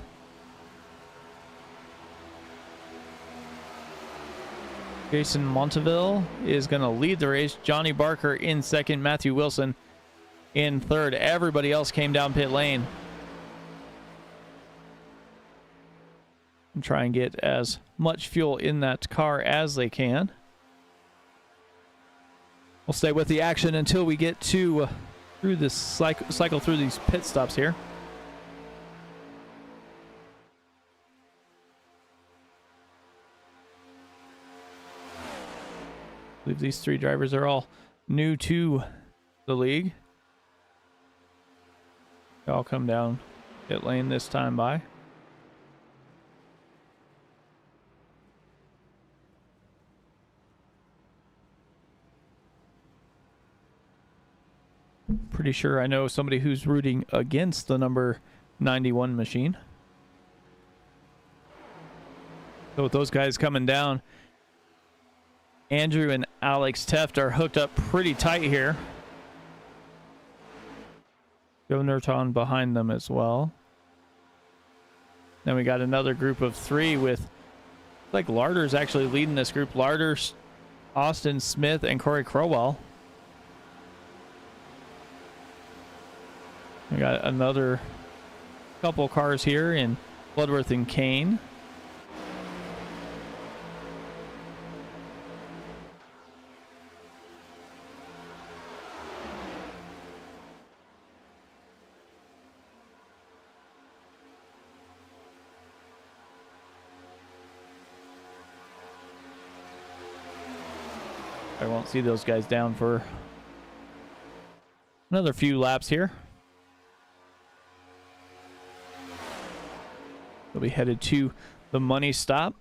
Jason Monteville is going to lead the race. Johnny Barker in second. Matthew Wilson in third. Everybody else came down pit lane. And try and get as much fuel in that car as they can. We'll stay with the action until we get to through this cycle through these pit stops here. I believe these three drivers are all new to the league. They all come down pit lane this time by. Pretty sure I know somebody who's rooting against the number 91 machine. So with those guys coming down, Andrew and Alex Teft are hooked up pretty tight here. Joe Nurton behind them as well. Then we got another group of three with, like, Larder's actually leading this group. Larder, Austin Smith, and Corey Crowell. We got another couple cars here in Bloodworth and Kane. I won't see those guys down for another few laps here. They'll be headed to the money stop.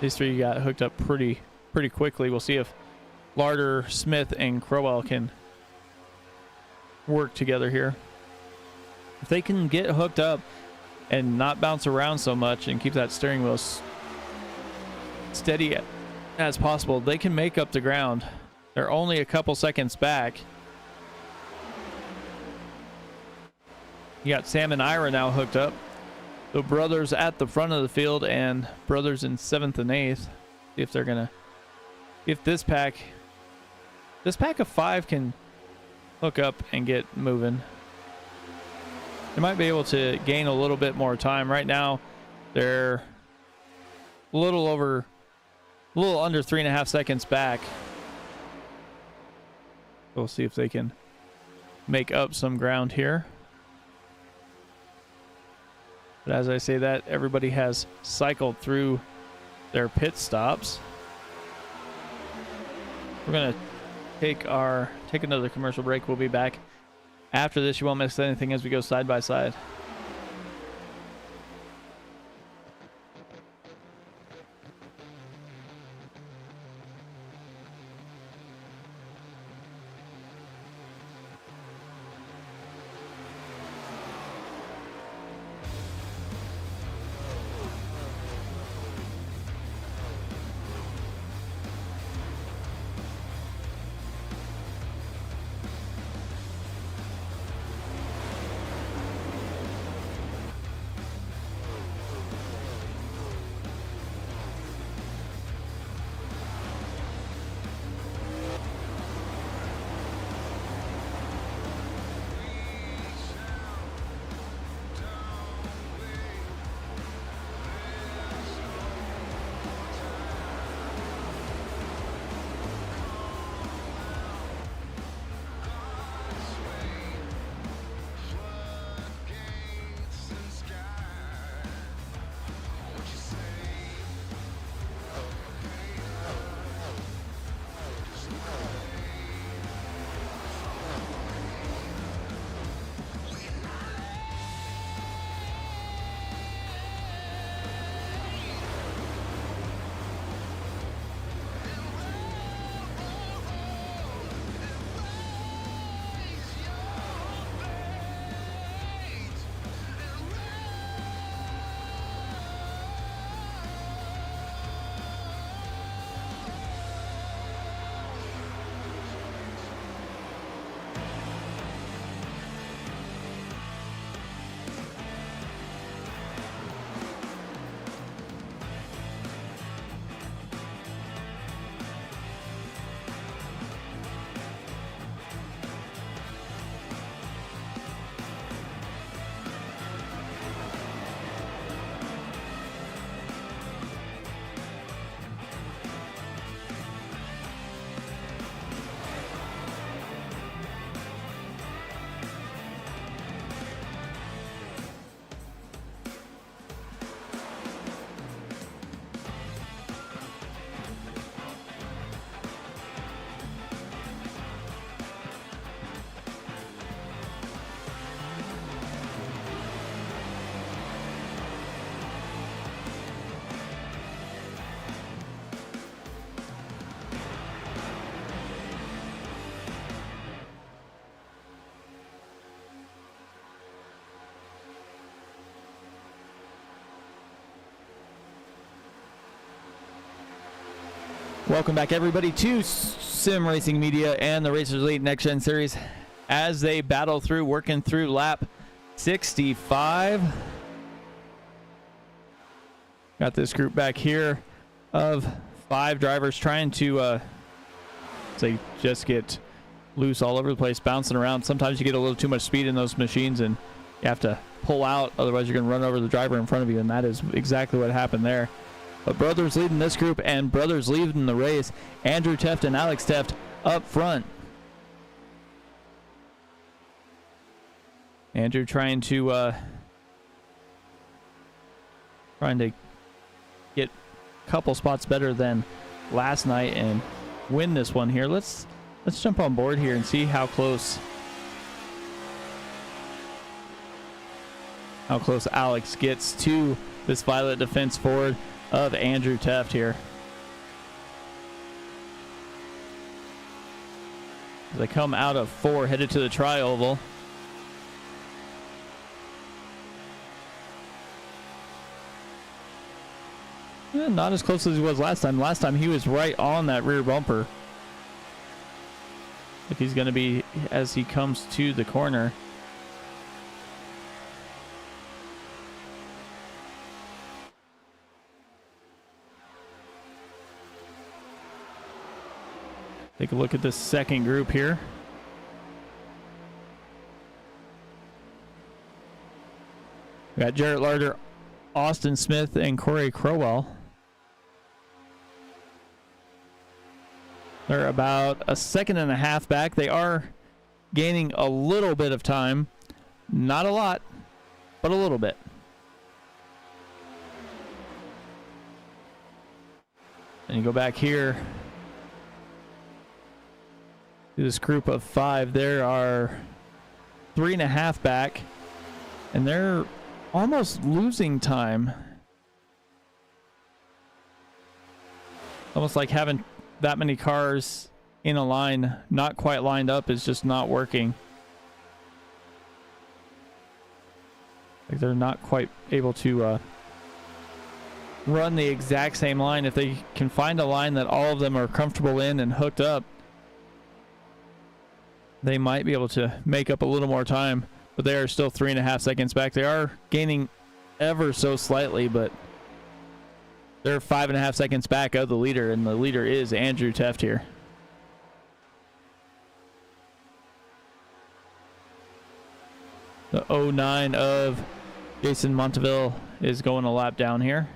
These three got hooked up pretty quickly. We'll see if Larder, Smith, and Crowell can work together here. If they can get hooked up and not bounce around so much and keep that steering wheel steady as possible, they can make up the ground. They're only a couple seconds back. You got Sam and Ira now hooked up. The brothers at the front of the field and brothers in 7th and 8th. See if they're gonna, if this pack of 5 can hook up and get moving. They might be able to gain a little bit more time. Right now, they're a little under 3.5 seconds back. We'll see if they can make up some ground here. But as I say that, everybody has cycled through their pit stops. We're gonna take another commercial break. We'll be back after this. You won't miss anything as we go side by side. Welcome back, everybody, to Sim Racing Media and the Racers Elite Next Gen Series as they battle through, working through lap 65. Got this group back here of 5 drivers trying to just get loose all over the place, bouncing around. Sometimes you get a little too much speed in those machines and you have to pull out, otherwise you're going to run over the driver in front of you, and that is exactly what happened there. But brothers leading this group and brothers leading the race. Andrew Teft and Alex Teft up front. Andrew trying to get a couple spots better than last night and win this one here. Let's jump on board here and see how close Alex gets to this Violet Defense Ford of Andrew Teft here. As they come out of 4, headed to the tri-oval. Yeah, not as close as he was last time. Last time he was right on that rear bumper. Like he's going to be as he comes to the corner. Take a look at this second group here. We got Jarrett Larder, Austin Smith, and Corey Crowell. They're about a second and a half back. They are gaining a little bit of time. Not a lot, but a little bit. And you go back here to this group of 5. There are 3.5 back, and they're almost losing time. Almost like having that many cars in a line not quite lined up is just not working. Like they're not quite able to run the exact same line. If they can find a line that all of them are comfortable in and hooked up, they might be able to make up a little more time, but they are still 3.5 seconds back. They are gaining ever so slightly, but they're 5.5 seconds back of the leader, and the leader is Andrew Teft here. The 09 of Jason Monteville is going a lap down here.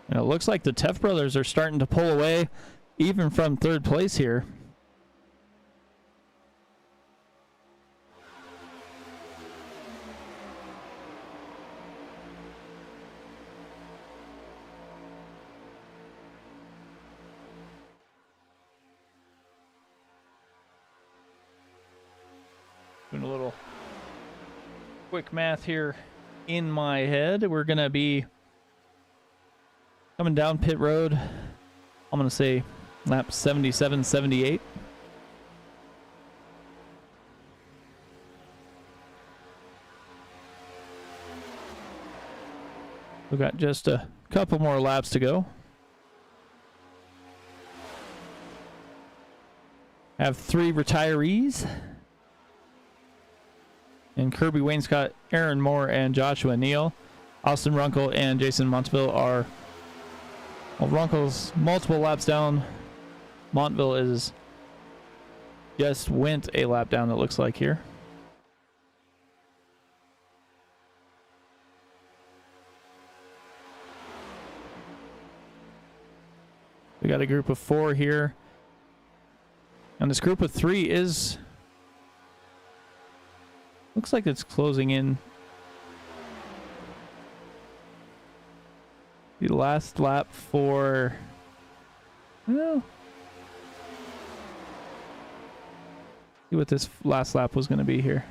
And it looks like the Teft brothers are starting to pull away even from third place here. Doing a little quick math here in my head. We're going to be coming down pit road. I'm going to say lap 77, 78. We've got just a couple more laps to go. Have 3 retirees. And Kirby Wainscott, Aaron Moore, and Joshua Neal. Austin Runkle and Jason Monteville are... Well, Runkle's multiple laps down. Montville is just went a lap down, it looks like here. We got a group of 4 here. And this group of 3 is... Looks like it's closing in. The last lap for... Well, see what this last lap was going to be here.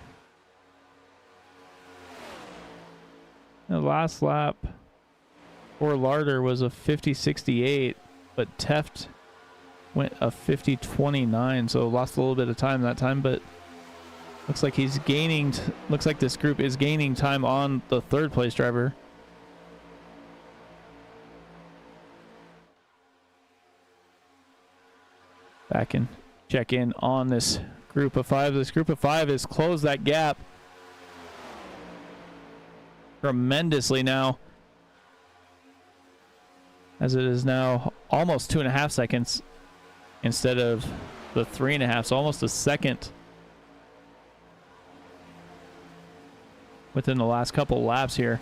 The last lap for Larder was a 50.68, but Teft went a 50.29, so lost a little bit of time that time, but looks like he's gaining, looks like this group is gaining time on the third place driver. Back and check in on this group of 5. This group of 5 has closed that gap tremendously now, as it is now almost 2.5 seconds instead of the 3.5, so almost a second within the last couple laps here.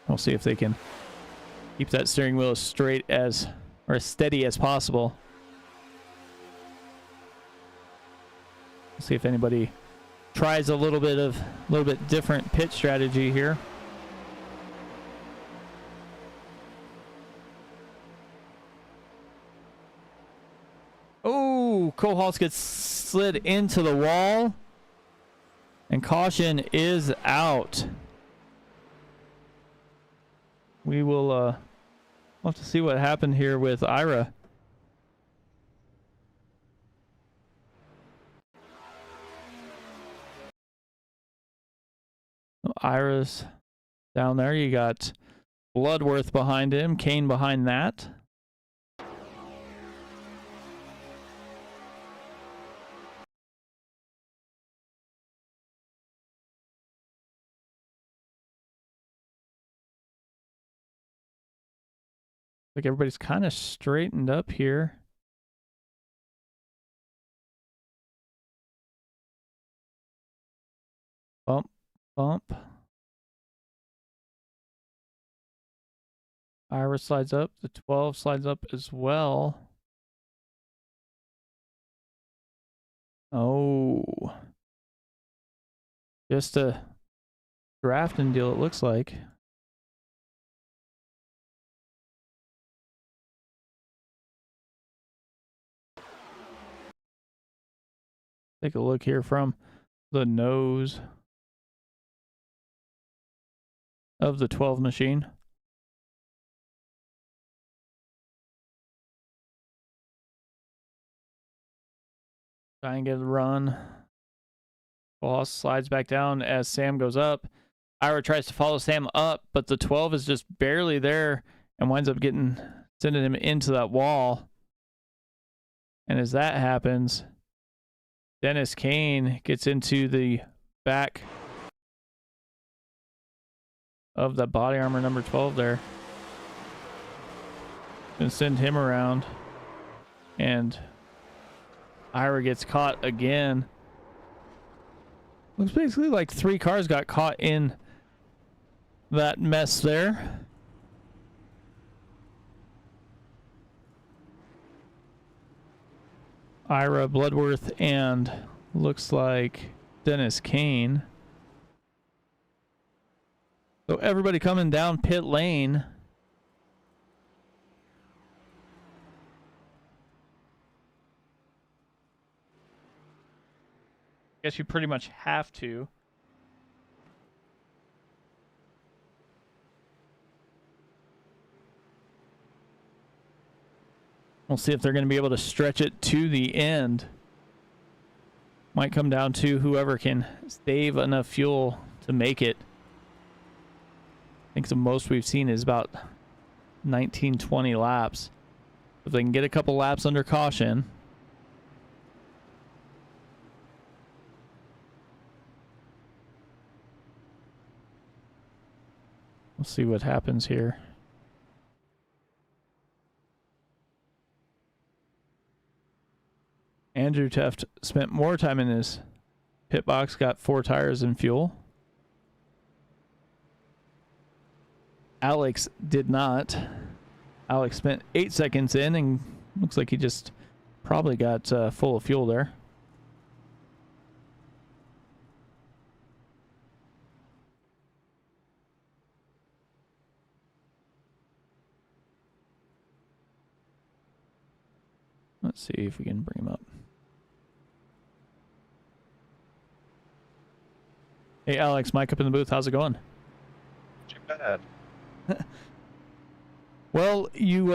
We'll see if they can keep that steering wheel as straight as, or as steady as possible. We'll see if anybody tries a little bit different pit strategy here. Oh, Kohlhaas gets slid into the wall, and caution is out. We will we'll have to see what happened here with Ira. Ira's down there. You got Bloodworth behind him, Kane behind that. Like everybody's kind of straightened up here. Well, bump. Ira slides up. The 12 slides up as well. Oh. Just a drafting deal, it looks like. Take a look here from the nose of the 12 machine. Try and get a run. Boss slides back down as Sam goes up. Ira tries to follow Sam up, but the 12 is just barely there and winds up sending him into that wall. And as that happens, Dennis Kane gets into the back of the body armor number 12 there. Gonna send him around. And Ira gets caught again. Looks basically like 3 cars got caught in that mess there. Ira Bloodworth and looks like Dennis Kane. So everybody coming down pit lane. Guess you pretty much have to. We'll see if they're going to be able to stretch it to the end. Might come down to whoever can save enough fuel to make it. I think the most we've seen is about 19, 20 laps. If they can get a couple laps under caution. We'll see what happens here. Andrew Teft spent more time in his pit box, got 4 tires and fuel. Alex did not. Alex spent 8 seconds in and looks like he just probably got full of fuel there. Let's see if we can bring him up. Hey, Alex, Mike up in the booth. How's it going? Too bad. Well, you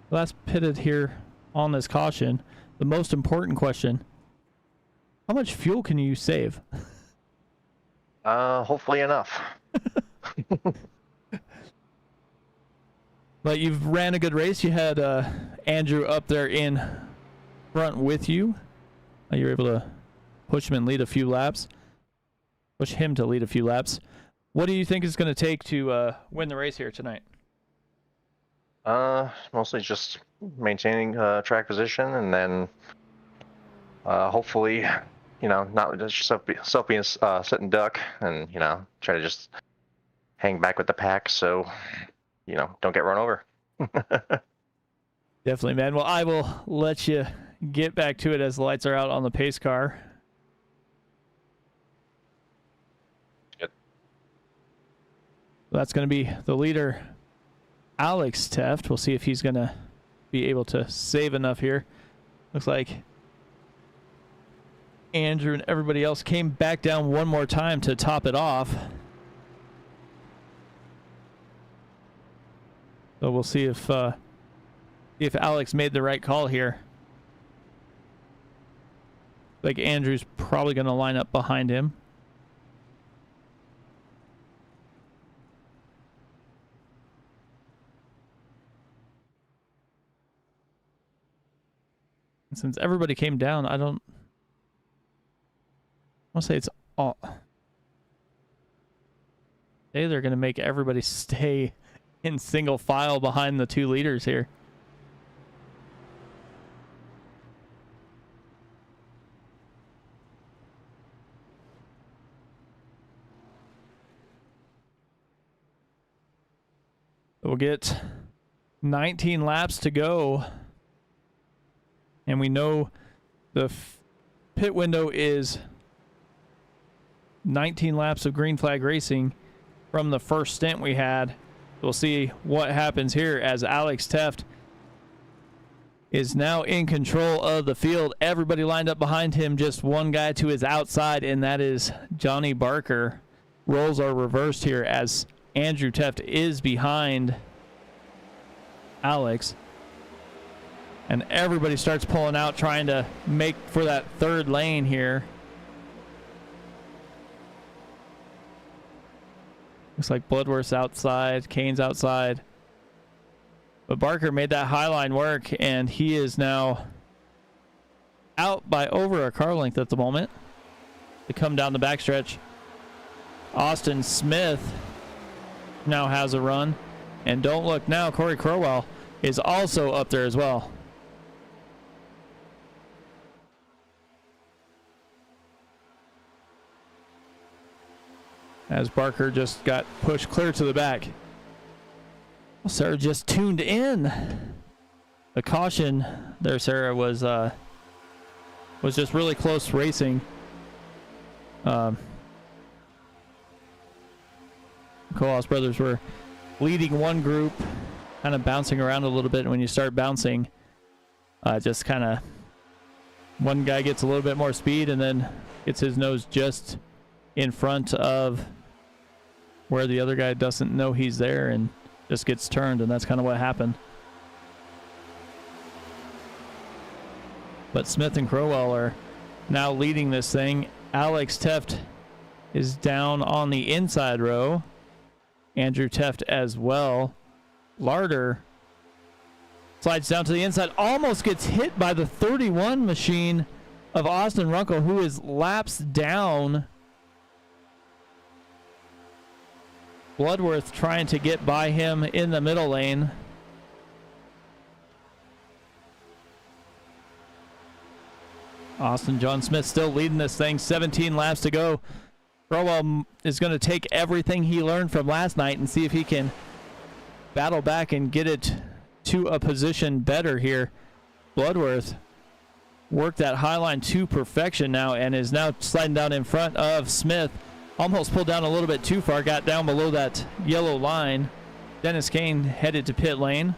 last pitted here on this caution. The most important question, how much fuel can you save? Hopefully enough. But you've ran a good race. You had Andrew up there in front with you. You were able to push him and lead a few laps. Push him to lead a few laps. What do you think it's going to take to win the race here tonight? Mostly just maintaining track position, and then hopefully, not just self being sit and duck, and try to just hang back with the pack, so don't get run over. Definitely, man. Well, I will let you get back to it as the lights are out on the pace car. Good. That's going to be the leader, Alex Teft. We'll see if he's going to be able to save enough here. Looks like Andrew and everybody else came back down one more time to top it off. So we'll see if Alex made the right call here. Like Andrew's probably going to line up behind him. And since everybody came down, I want to say it's all. They're going to make everybody stay in single file behind the 2 leaders here. We'll get 19 laps to go. And we know the pit window is 19 laps of green flag racing from the first stint we had. We'll see what happens here as Alex Teft is now in control of the field. Everybody lined up behind him, just one guy to his outside, and that is Johnny Barker. Roles are reversed here as Andrew Teft is behind Alex. And everybody starts pulling out, trying to make for that third lane here. Looks like Bloodworth's outside, Kane's outside. But Barker made that high line work, and he is now out by over a car length at the moment to come down the backstretch. Austin Smith now has a run. And don't look now, Corey Crowell is also up there as well. As Barker just got pushed clear to the back. Sarah just tuned in. The caution there, Sarah, was just really close racing. Koolhaas brothers were leading one group, kind of bouncing around a little bit. And when you start bouncing, just kind of one guy gets a little bit more speed and then gets his nose just in front of where the other guy doesn't know he's there and just gets turned, and that's kind of what happened. But Smith and Crowell are now leading this thing. Alex Teft is down on the inside row. Andrew Teft as well. Larder slides down to the inside, almost gets hit by the 31 machine of Austin Runkle, who is laps down. Bloodworth trying to get by him in the middle lane. Austin John Smith still leading this thing. 17 laps to go. Crowell is going to take everything he learned from last night and see if he can battle back and get it to a position better here. Bloodworth worked that high line to perfection now and is now sliding down in front of Smith. Almost pulled down a little bit too far, got down below that yellow line. Dennis Kane headed to pit lane.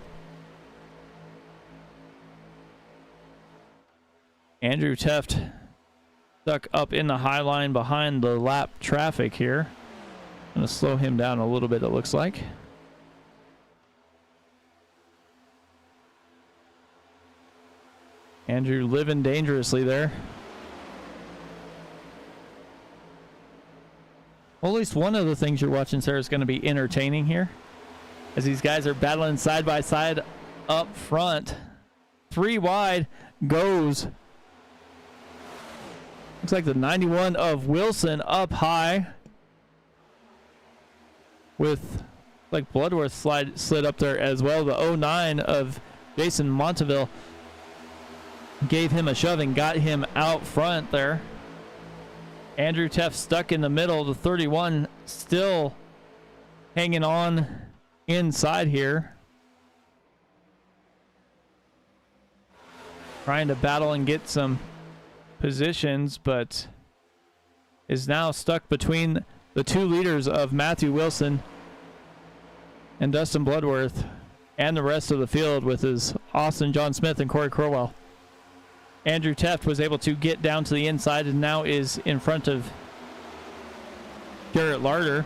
Andrew Teft stuck up in the high line behind the lap traffic here. I'm going to slow him down a little bit, it looks like. Andrew living dangerously there. Well, at least one of the things you're watching, Sarah, is going to be entertaining here. As these guys are battling side by side up front. 3 wide goes. Looks like the 91 of Wilson up high. With like Bloodworth slid up there as well. The 09 of Jason Monteville gave him a shove and got him out front there. Andrew Teft stuck in the middle. The 31 still hanging on inside here. Trying to battle and get some positions, but is now stuck between the 2 leaders of Matthew Wilson and Dustin Bloodworth and the rest of the field with his Austin John Smith and Corey Crowell. Andrew Teft was able to get down to the inside and now is in front of Garrett Larder.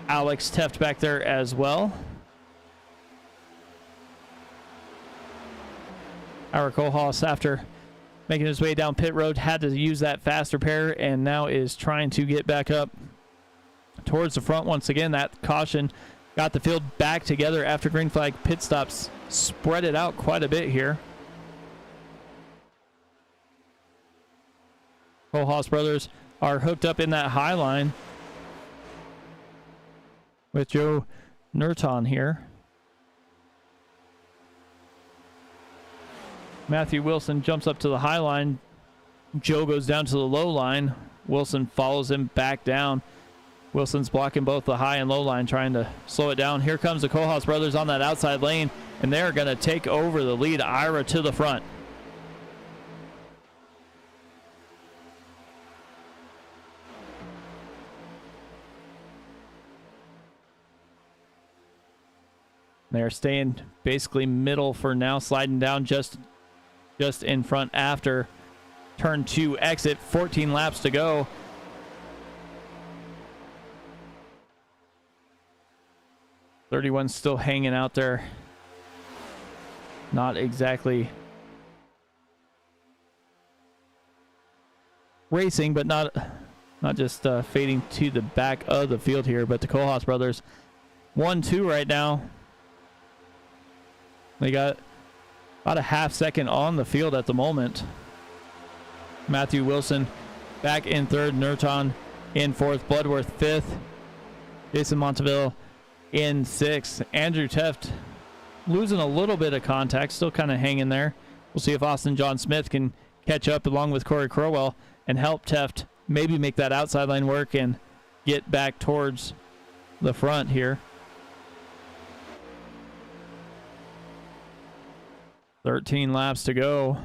Alex Teft back there as well. Our Koolhaas, after making his way down pit road, had to use that faster pair and now is trying to get back up towards the front once again. That caution got the field back together after green flag pit stops. Spread it out quite a bit here. Koolhaas brothers are hooked up in that high line with Joe Nurton here. Matthew Wilson jumps up to the high line. Joe goes down to the low line. Wilson follows him back down. Wilson's blocking both the high and low line, trying to slow it down. Here comes the Kohlhaas brothers on that outside lane, and they're going to take over the lead. Ira to the front. They're staying basically middle for now, sliding down just in front after turn 2 exit. 14 laps to go. .31 still hanging out there. Not exactly racing, but not just fading to the back of the field here. But the Kohlhaas brothers 1-2 right now. They got about a half second on the field at the moment. Matthew Wilson back in third. Nurton in fourth. Bloodworth fifth. Jason Monteville in sixth. Andrew Teft losing a little bit of contact, still kind of hanging there. We'll see if Austin John Smith can catch up along with Corey Crowell and help Teft maybe make that outside line work and get back towards the front here. 13 laps to go.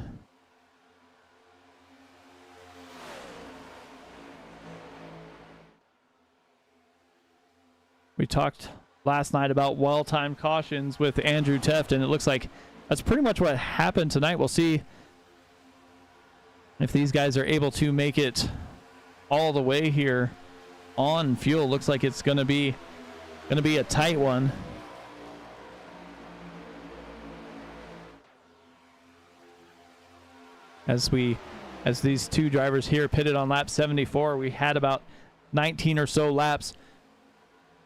We talked last night about well-timed cautions with Andrew Teft, and it looks like that's pretty much what happened tonight. We'll see if these guys are able to make it all the way here on fuel. Looks like it's going to be a tight one. As these two drivers here pitted on lap 74, we had about 19 or so laps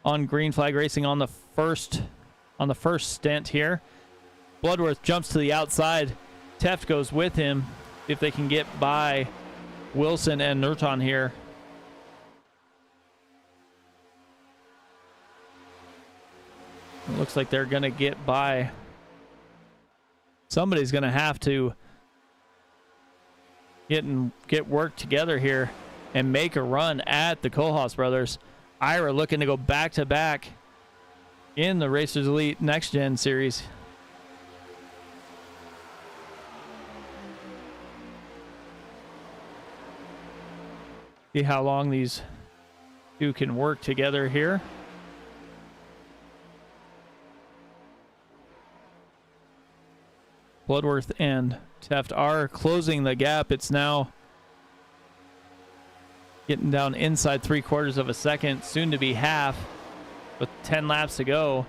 on green flag racing on the first stint here. Bloodworth jumps to the outside. Teft goes with him if they can get by Wilson and Nurton here. It looks like they're going to get by. Somebody's going to have to get work together here and make a run at the Kohlhaas brothers. Ira looking to go back-to-back in the Racers Elite Next Gen series. See how long these two can work together here. Bloodworth and Teft are closing the gap. It's now getting down inside 3/4 of a second, soon to be half, with 10 laps to go.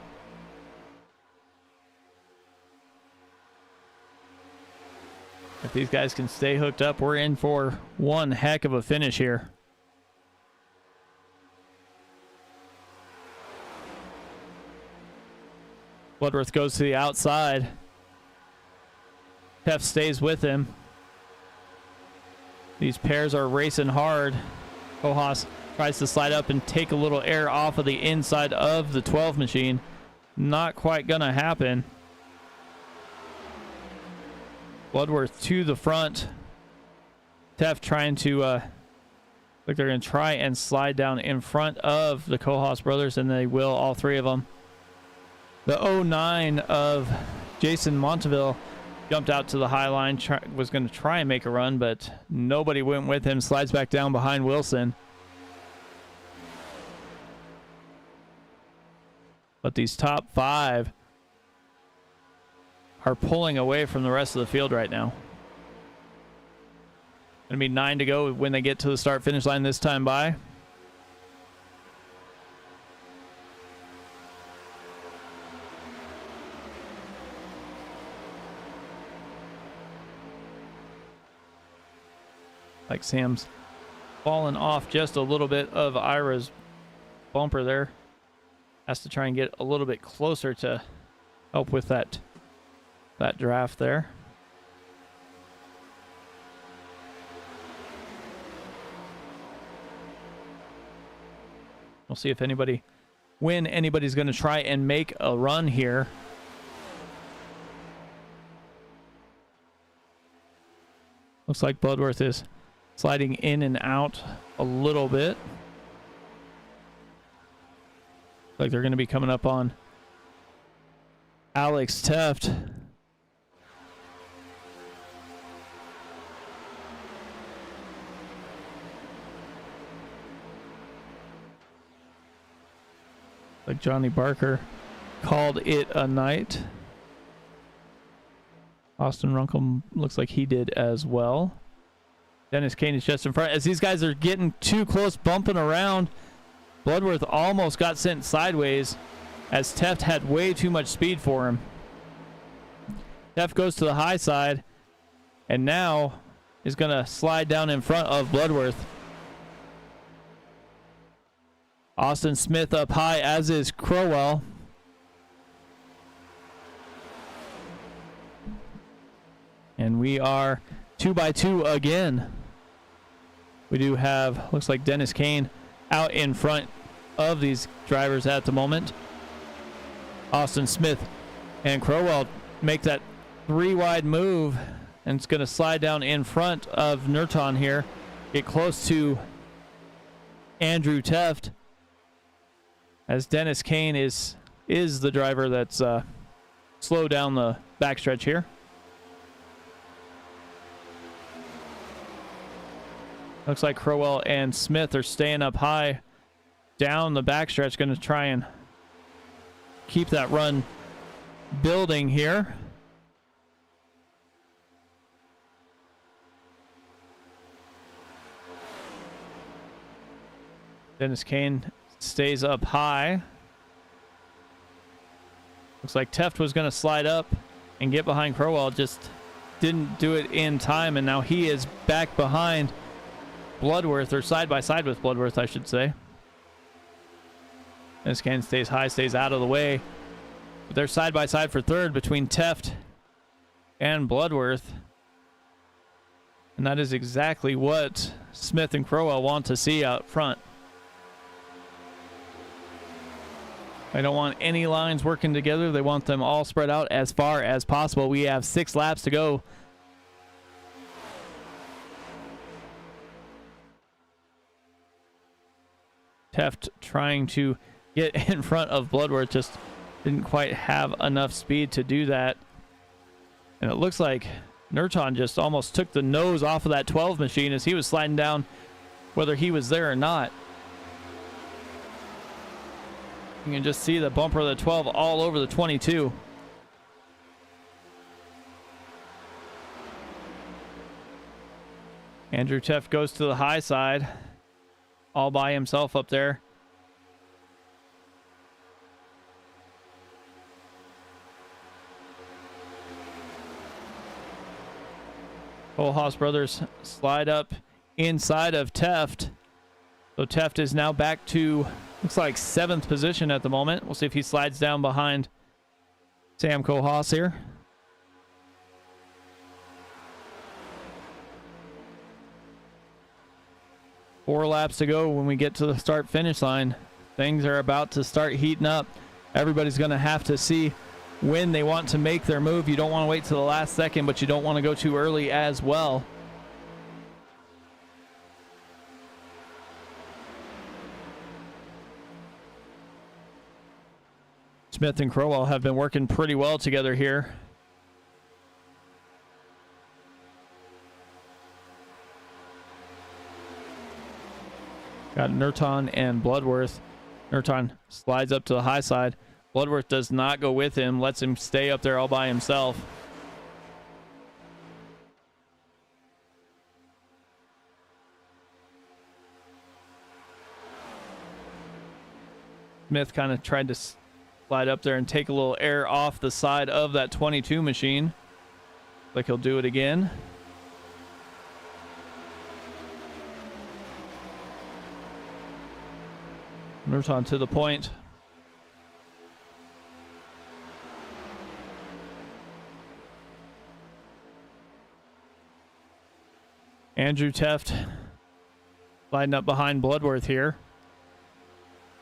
If these guys can stay hooked up, we're in for one heck of a finish here. Bloodworth goes to the outside. Teft stays with him. These pairs are racing hard. Kohlhaas tries to slide up and take a little air off of the inside of the 12 machine. Not quite gonna happen. Bloodworth to the front. Teft trying to look, they're gonna try and slide down in front of the Kohlhaas brothers, and they will, all three of them. The 09 of Jason Monteville jumped out to the high line, was going to try and make a run, but nobody went with him. Slides back down behind Wilson. But these top five are pulling away from the rest of the field right now. Going to be 9 to go when they get to the start-finish line this time by. Like Sam's fallen off just a little bit of Ira's bumper there. Has to try and get a little bit closer to help with that draft there. We'll see if anybody's going to try and make a run here. Looks like Bloodworth is sliding in and out a little bit. Like they're going to be coming up on Alex Teft. Like Johnny Barker called it a night. Austin Runkle looks like he did as well. Dennis Kane is just in front. As these guys are getting too close, bumping around, Bloodworth almost got sent sideways as Teft had way too much speed for him. Teft goes to the high side and now is going to slide down in front of Bloodworth. Austin Smith up high, as is Crowell. And we are 2x2 again. We do have, looks like Dennis Kane out in front of these drivers at the moment. Austin Smith and Crowell make that 3-wide move, and it's going to slide down in front of Nurton here. Get close to Andrew Teft, as Dennis Kane is the driver that's slowed down the backstretch here. Looks like Crowell and Smith are staying up high down the backstretch, going to try and keep that run building here. Dennis Kane stays up high. Looks like Teft was going to slide up and get behind Crowell, just didn't do it in time, and now he is back behind Bloodworth, or side by side with Bloodworth, I should say. Dennis Kane stays high, stays out of the way. But they're side by side for third between Teft and Bloodworth. And that is exactly what Smith and Crowell want to see out front. They don't want any lines working together. They want them all spread out as far as possible. We have 6 laps to go. Teft trying to get in front of Bloodworth, just didn't quite have enough speed to do that. And it looks like Nurton just almost took the nose off of that 12 machine as he was sliding down, whether he was there or not. You can just see the bumper of the 12 all over the 22. Andrew Teft goes to the high side, all by himself up there. Kohlhaas brothers slide up inside of Teft. So Teft is now back to, looks like 7th position at the moment. We'll see if he slides down behind Sam Kohlhaas here. Four laps to go when we get to the start-finish line. Things are about to start heating up. Everybody's going to have to see when they want to make their move. You don't want to wait till the last second, but you don't want to go too early as well. Smith and Crowell have been working pretty well together here. Got Nurton and Bloodworth. Nurton slides up to the high side. Bloodworth does not go with him, lets him stay up there all by himself. Smith kind of tried to slide up there and take a little air off the side of that 22 machine. Like he'll do it again. Nurton to the point. Andrew Teft sliding up behind Bloodworth here.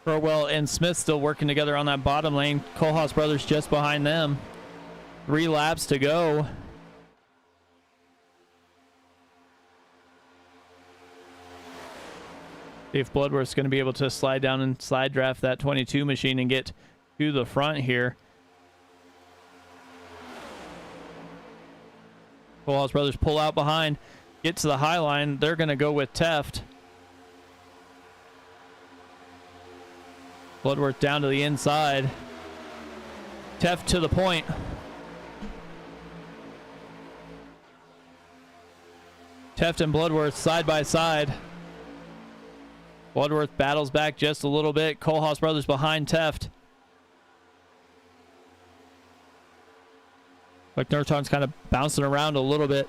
Crowell and Smith still working together on that bottom lane. Kohlhaas brothers just behind them. 3 laps to go. See if Bloodworth's going to be able to slide down and slide draft that 22 machine and get to the front here. Kohlhaas brothers pull out behind, get to the high line. They're going to go with Teft. Bloodworth down to the inside. Teft to the point. Teft and Bloodworth side by side. Bloodworth battles back just a little bit. Kohlhaas brothers behind Teft. Like Nurton's kind of bouncing around a little bit.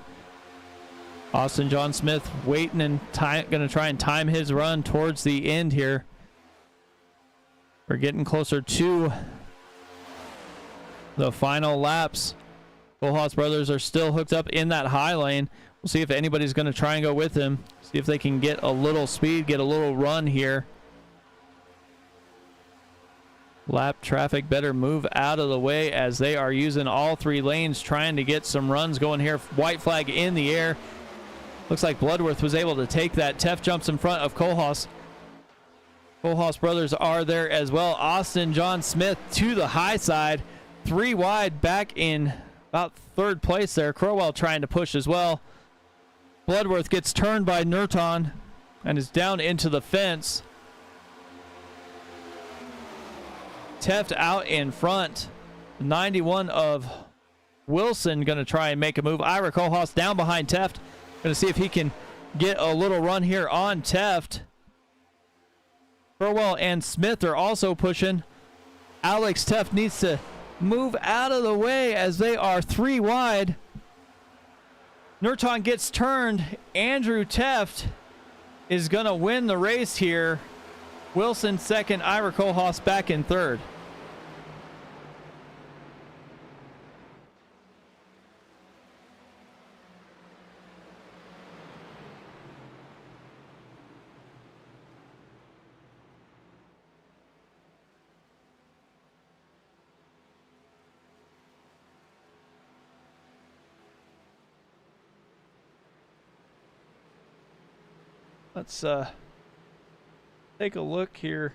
Austin John Smith waiting and going to try and time his run towards the end here. We're getting closer to the final laps. Kohlhaas brothers are still hooked up in that high lane. We'll see if anybody's going to try and go with him. See if they can get a little speed, get a little run here. Lap traffic better move out of the way as they are using all three lanes trying to get some runs going here. White flag in the air. Looks like Bloodworth was able to take that. Teft jumps in front of Kohlhaas. Kohlhaas brothers are there as well. Austin John Smith to the high side. 3 wide back in about third place there. Crowell trying to push as well. Bloodworth gets turned by Nurton and is down into the fence. Teft out in front. 91 of Wilson going to try and make a move. Ira Kohlhaas down behind Teft. Going to see if he can get a little run here on Teft. Crowell and Smith are also pushing. Alex Teft needs to move out of the way as they are 3 wide. Nurton gets turned. Andrew Teft is going to win the race here. Wilson second, Ira Kohlhaas back in third. Let's take a look here.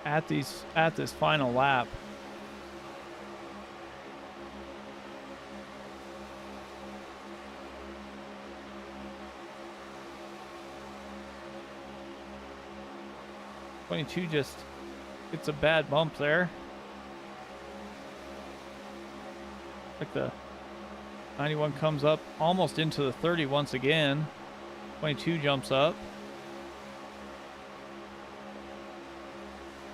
At this final lap. '22 just gets a bad bump there. Like the 91 comes up almost into the 30 once again. 22 jumps up.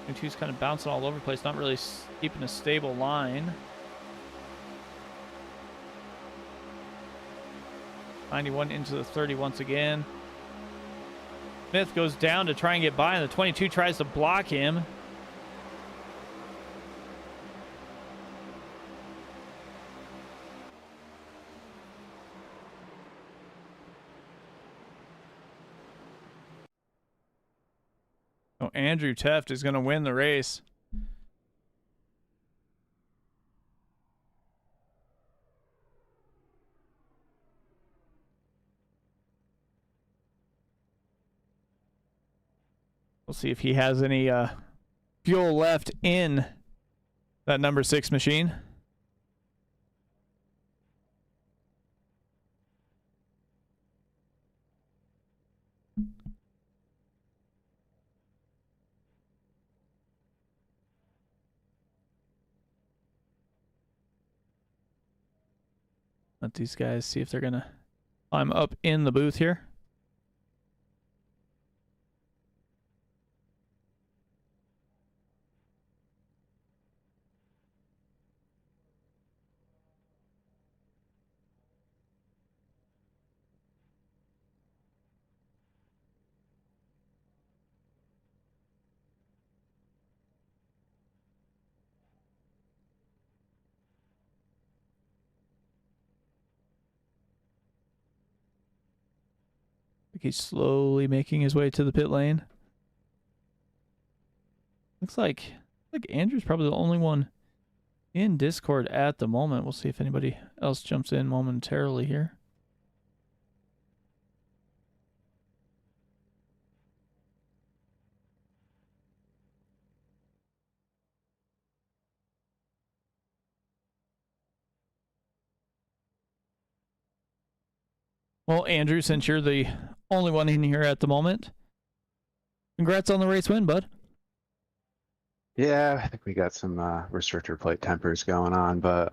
22's kind of bouncing all over the place, not really keeping a stable line. 91 into the 30 once again. Smith goes down to try and get by, and the 22 tries to block him. Oh, Andrew Teft is going to win the race. We'll see if he has any fuel left in that number 6 machine. Let these guys see if they're going to climb up in the booth here. He's slowly making his way to the pit lane. Looks like Andrew's probably the only one in Discord at the moment. We'll see if anybody else jumps in momentarily here. Well, Andrew, since you're the only one in here at the moment, congrats on the race win, bud. Yeah, I think we got some restrictor plate tempers going on, but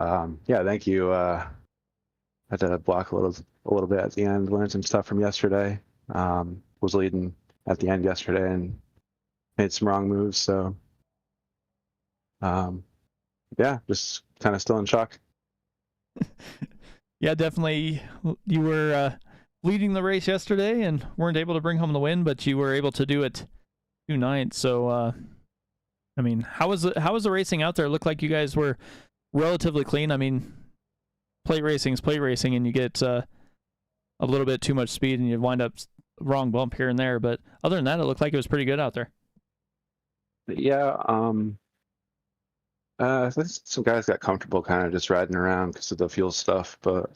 yeah, thank you. Had to block a little bit at the end, learned some stuff from yesterday. Was leading at the end yesterday and made some wrong moves, so yeah, just kind of still in shock. Yeah, definitely. You were leading the race yesterday and weren't able to bring home the win, but you were able to do it tonight. So, I mean, how was the racing out there? It looked like you guys were relatively clean. I mean, plate racing is plate racing, and you get a little bit too much speed, and you wind up wrong bump here and there. But other than that, it looked like it was pretty good out there. Yeah, I think some guys got comfortable kind of just riding around because of the fuel stuff, but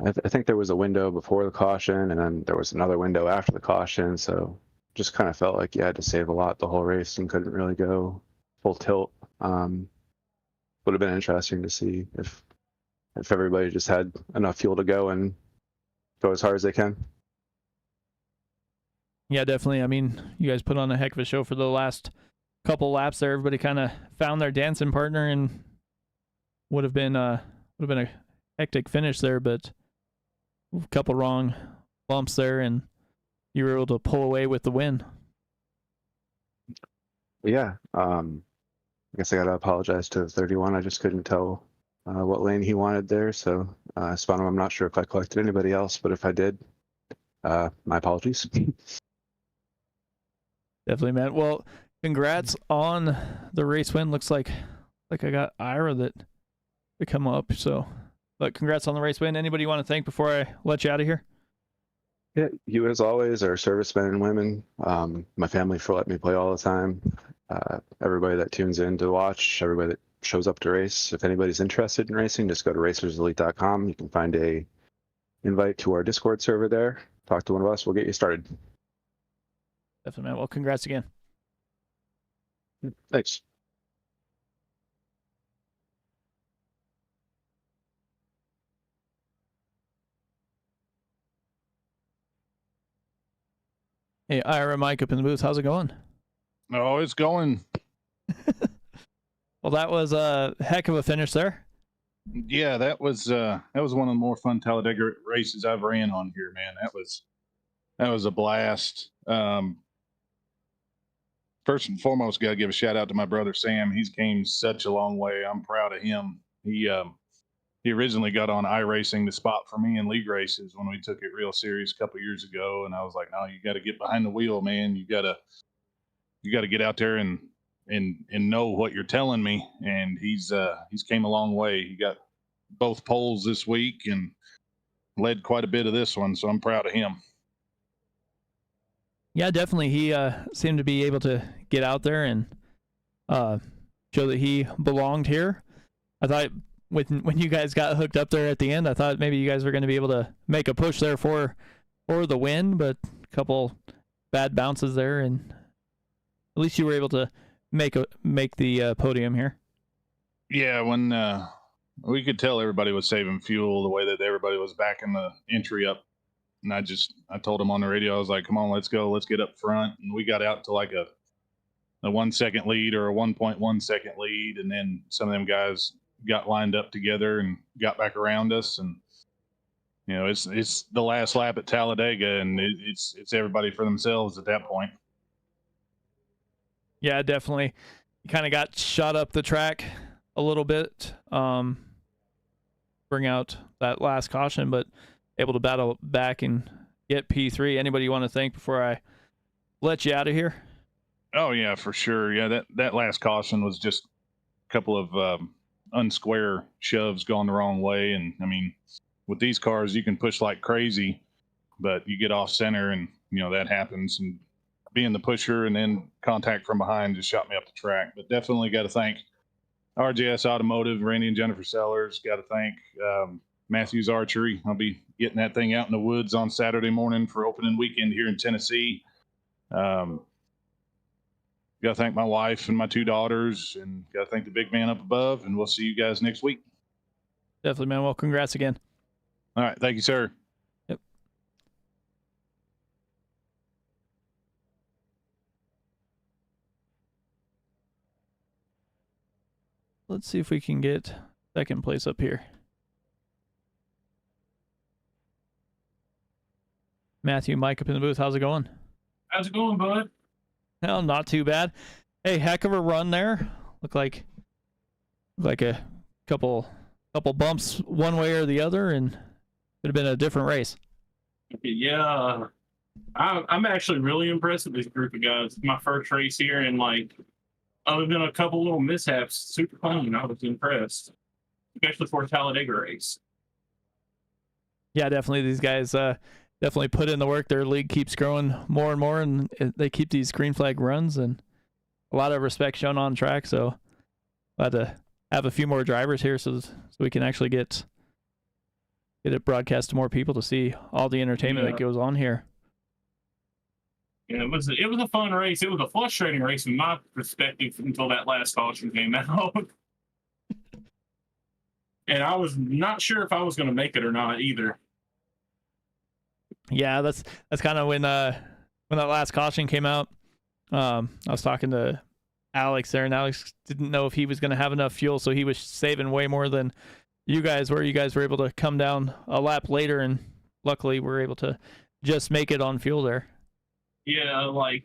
I think there was a window before the caution, and then there was another window after the caution, so just kind of felt like you had to save a lot the whole race and couldn't really go full tilt. Would have been interesting to see if everybody just had enough fuel to go and go as hard as they can. Yeah, definitely. I mean, you guys put on a heck of a show for the last couple laps there. Everybody kind of found their dancing partner, and would have been a hectic finish there, but a couple wrong bumps there, and you were able to pull away with the win. Yeah, I guess I gotta apologize to 31. I just couldn't tell what lane he wanted there, so spun him. I'm not sure if I collected anybody else, but if I did, my apologies. Definitely, man. Well, congrats on the race win. Looks like I got Ira that to come up. So, but congrats on the race win. Anybody you want to thank before I let you out of here? Yeah, you as always, our servicemen and women, my family for letting me play all the time, everybody that tunes in to watch, everybody that shows up to race. If anybody's interested in racing, just go to racerselite.com. You can find a invite to our Discord server there. Talk to one of us. We'll get you started. Definitely, man. Well, congrats again. Thanks. Hey, Ira, Mike up in the booth. How's it going? Oh, it's going. Well, that was a heck of a finish there. Yeah, that was one of the more fun Talladega races I've ran on here, man. That was a blast. First and foremost, got to give a shout out to my brother Sam. He's came such a long way. I'm proud of him. He originally got on Iracing, the spot for me in league races when we took it real serious a couple years ago, and I was like, no, you got to get behind the wheel, man. You got to get out there and know what you're telling me. And he's came a long way. He got both poles this week and led quite a bit of this one, so I'm proud of him. Yeah, definitely. He seemed to be able to get out there and show that he belonged here. I thought when you guys got hooked up there at the end, I thought maybe you guys were going to be able to make a push there for the win, but a couple bad bounces there, and at least you were able to make the podium here. Yeah, when we could tell everybody was saving fuel, the way that everybody was backing the entry up. And I told him on the radio, I was like, come on, let's go. Let's get up front. And we got out to like a 1 second lead or a 1.1 second lead. And then some of them guys got lined up together and got back around us. And, you know, it's the last lap at Talladega, and it's everybody for themselves at that point. Yeah, definitely. You kind of got shot up the track a little bit, bring out that last caution, but able to battle back and get P3. Anybody you want to thank before I let you out of here? Oh yeah, for sure. Yeah, that last caution was just a couple of unsquare shoves going the wrong way. And I mean, with these cars, you can push like crazy, but you get off center, and you know that happens. And being the pusher and then contact from behind just shot me up the track. But definitely got to thank RJS Automotive, Randy and Jennifer Sellers. Got to thank Matthews Archery. I'll be getting that thing out in the woods on Saturday morning for opening weekend here in Tennessee. Got to thank my wife and my 2 daughters, and got to thank the big man up above, and we'll see you guys next week. Definitely, man. Well, congrats again. All right. Thank you, sir. Yep. Let's see if we can get second place up here. Matthew, Mike up in the booth. How's it going? How's it going, bud? Well, not too bad. Hey, heck of a run there. Looked like a couple bumps one way or the other, and could have been a different race. Yeah, I'm actually really impressed with this group of guys. My first race here, and like, other than a couple little mishaps, super clean. I was impressed, especially for a Talladega race. Yeah, definitely. These guys definitely put in the work. Their league keeps growing more and more, and they keep these green flag runs, and a lot of respect shown on track. So glad to have a few more drivers here, so we can actually get it broadcast to more people to see all the entertainment that goes on here. Yeah, it was a fun race. It was a frustrating race from my perspective until that last caution came out. And I was not sure if I was going to make it or not either. Yeah, that's kind of when that last caution came out. I was talking to Alex there, and Alex didn't know if he was going to have enough fuel, so he was saving way more than you guys were. You guys were able to come down a lap later, and luckily we're able to just make it on fuel there. Yeah, like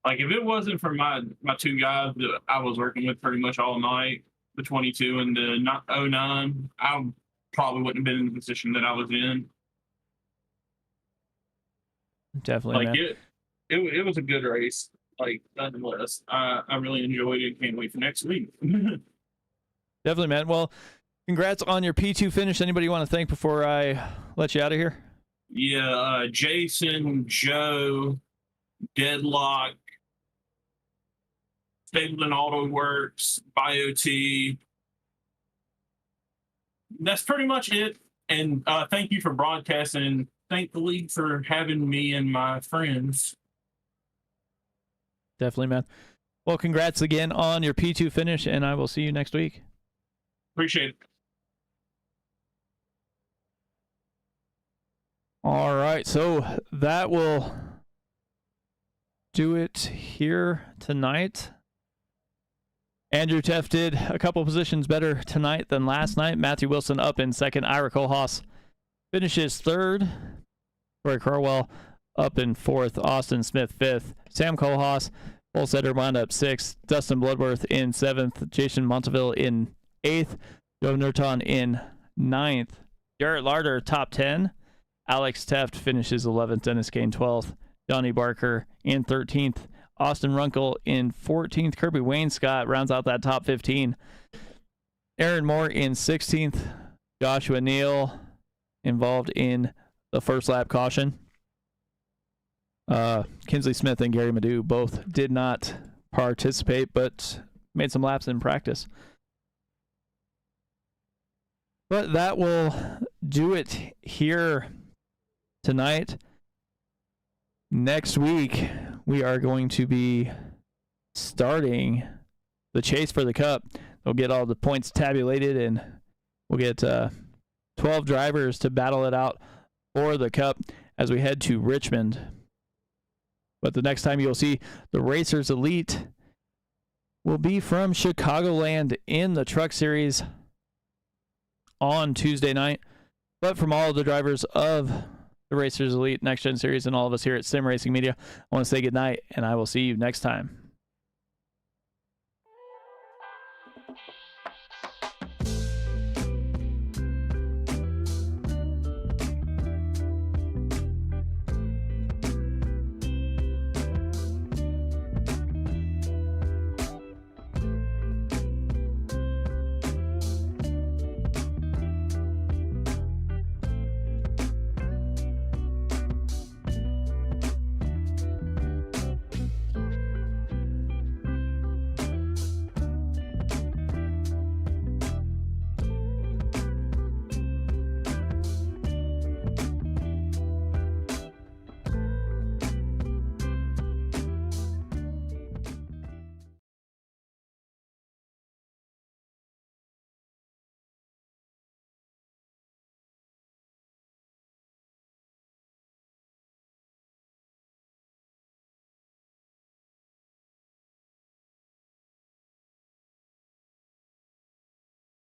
if it wasn't for my 2 guys that I was working with pretty much all night, the 22 and the 09, I probably wouldn't have been in the position that I was in. Definitely, like man. It was a good race. Like, nonetheless, I really enjoyed it. Can't wait for next week. Definitely, man. Well, congrats on your P2 finish. Anybody you want to thank before I let you out of here? Yeah, Jason, Joe, Deadlock, Stapleton Auto Works, BioT. That's pretty much it. And thank you for broadcasting. Thank the league for having me and my friends. Definitely, man. Well, congrats again on your P2 finish, and I will see you next week. Appreciate it. All right, so that will do it here tonight. Andrew Teff did a couple positions better tonight than last night. Matthew Wilson up in second. Ira Kohlhaas finishes third. Troy Carwell up in fourth. Austin Smith fifth. Sam Kohlhaas, Bolsetter wound up sixth. Dustin Bloodworth in seventh. Jason Monteville in eighth. Joe Nurton in ninth. Garrett Larder top 10. Alex Teft finishes 11th. Dennis Kane 12th. Johnny Barker in 13th. Austin Runkle in 14th. Kirby Wainscott rounds out that top 15. Aaron Moore in 16th. Joshua Neal involved in the first lap caution. Kinsley Smith and Gary Madu both did not participate, but made some laps in practice. But that will do it here tonight. Next week, we are going to be starting the chase for the Cup. We'll get all the points tabulated, and we'll get 12 drivers to battle it out for the Cup as we head to Richmond. But the next time you'll see the Racers Elite will be from Chicagoland in the Truck Series on Tuesday night. But from all of the drivers of the Racers Elite Next Gen Series and all of us here at Sim Racing Media, I want to say good night, and I will see you next time.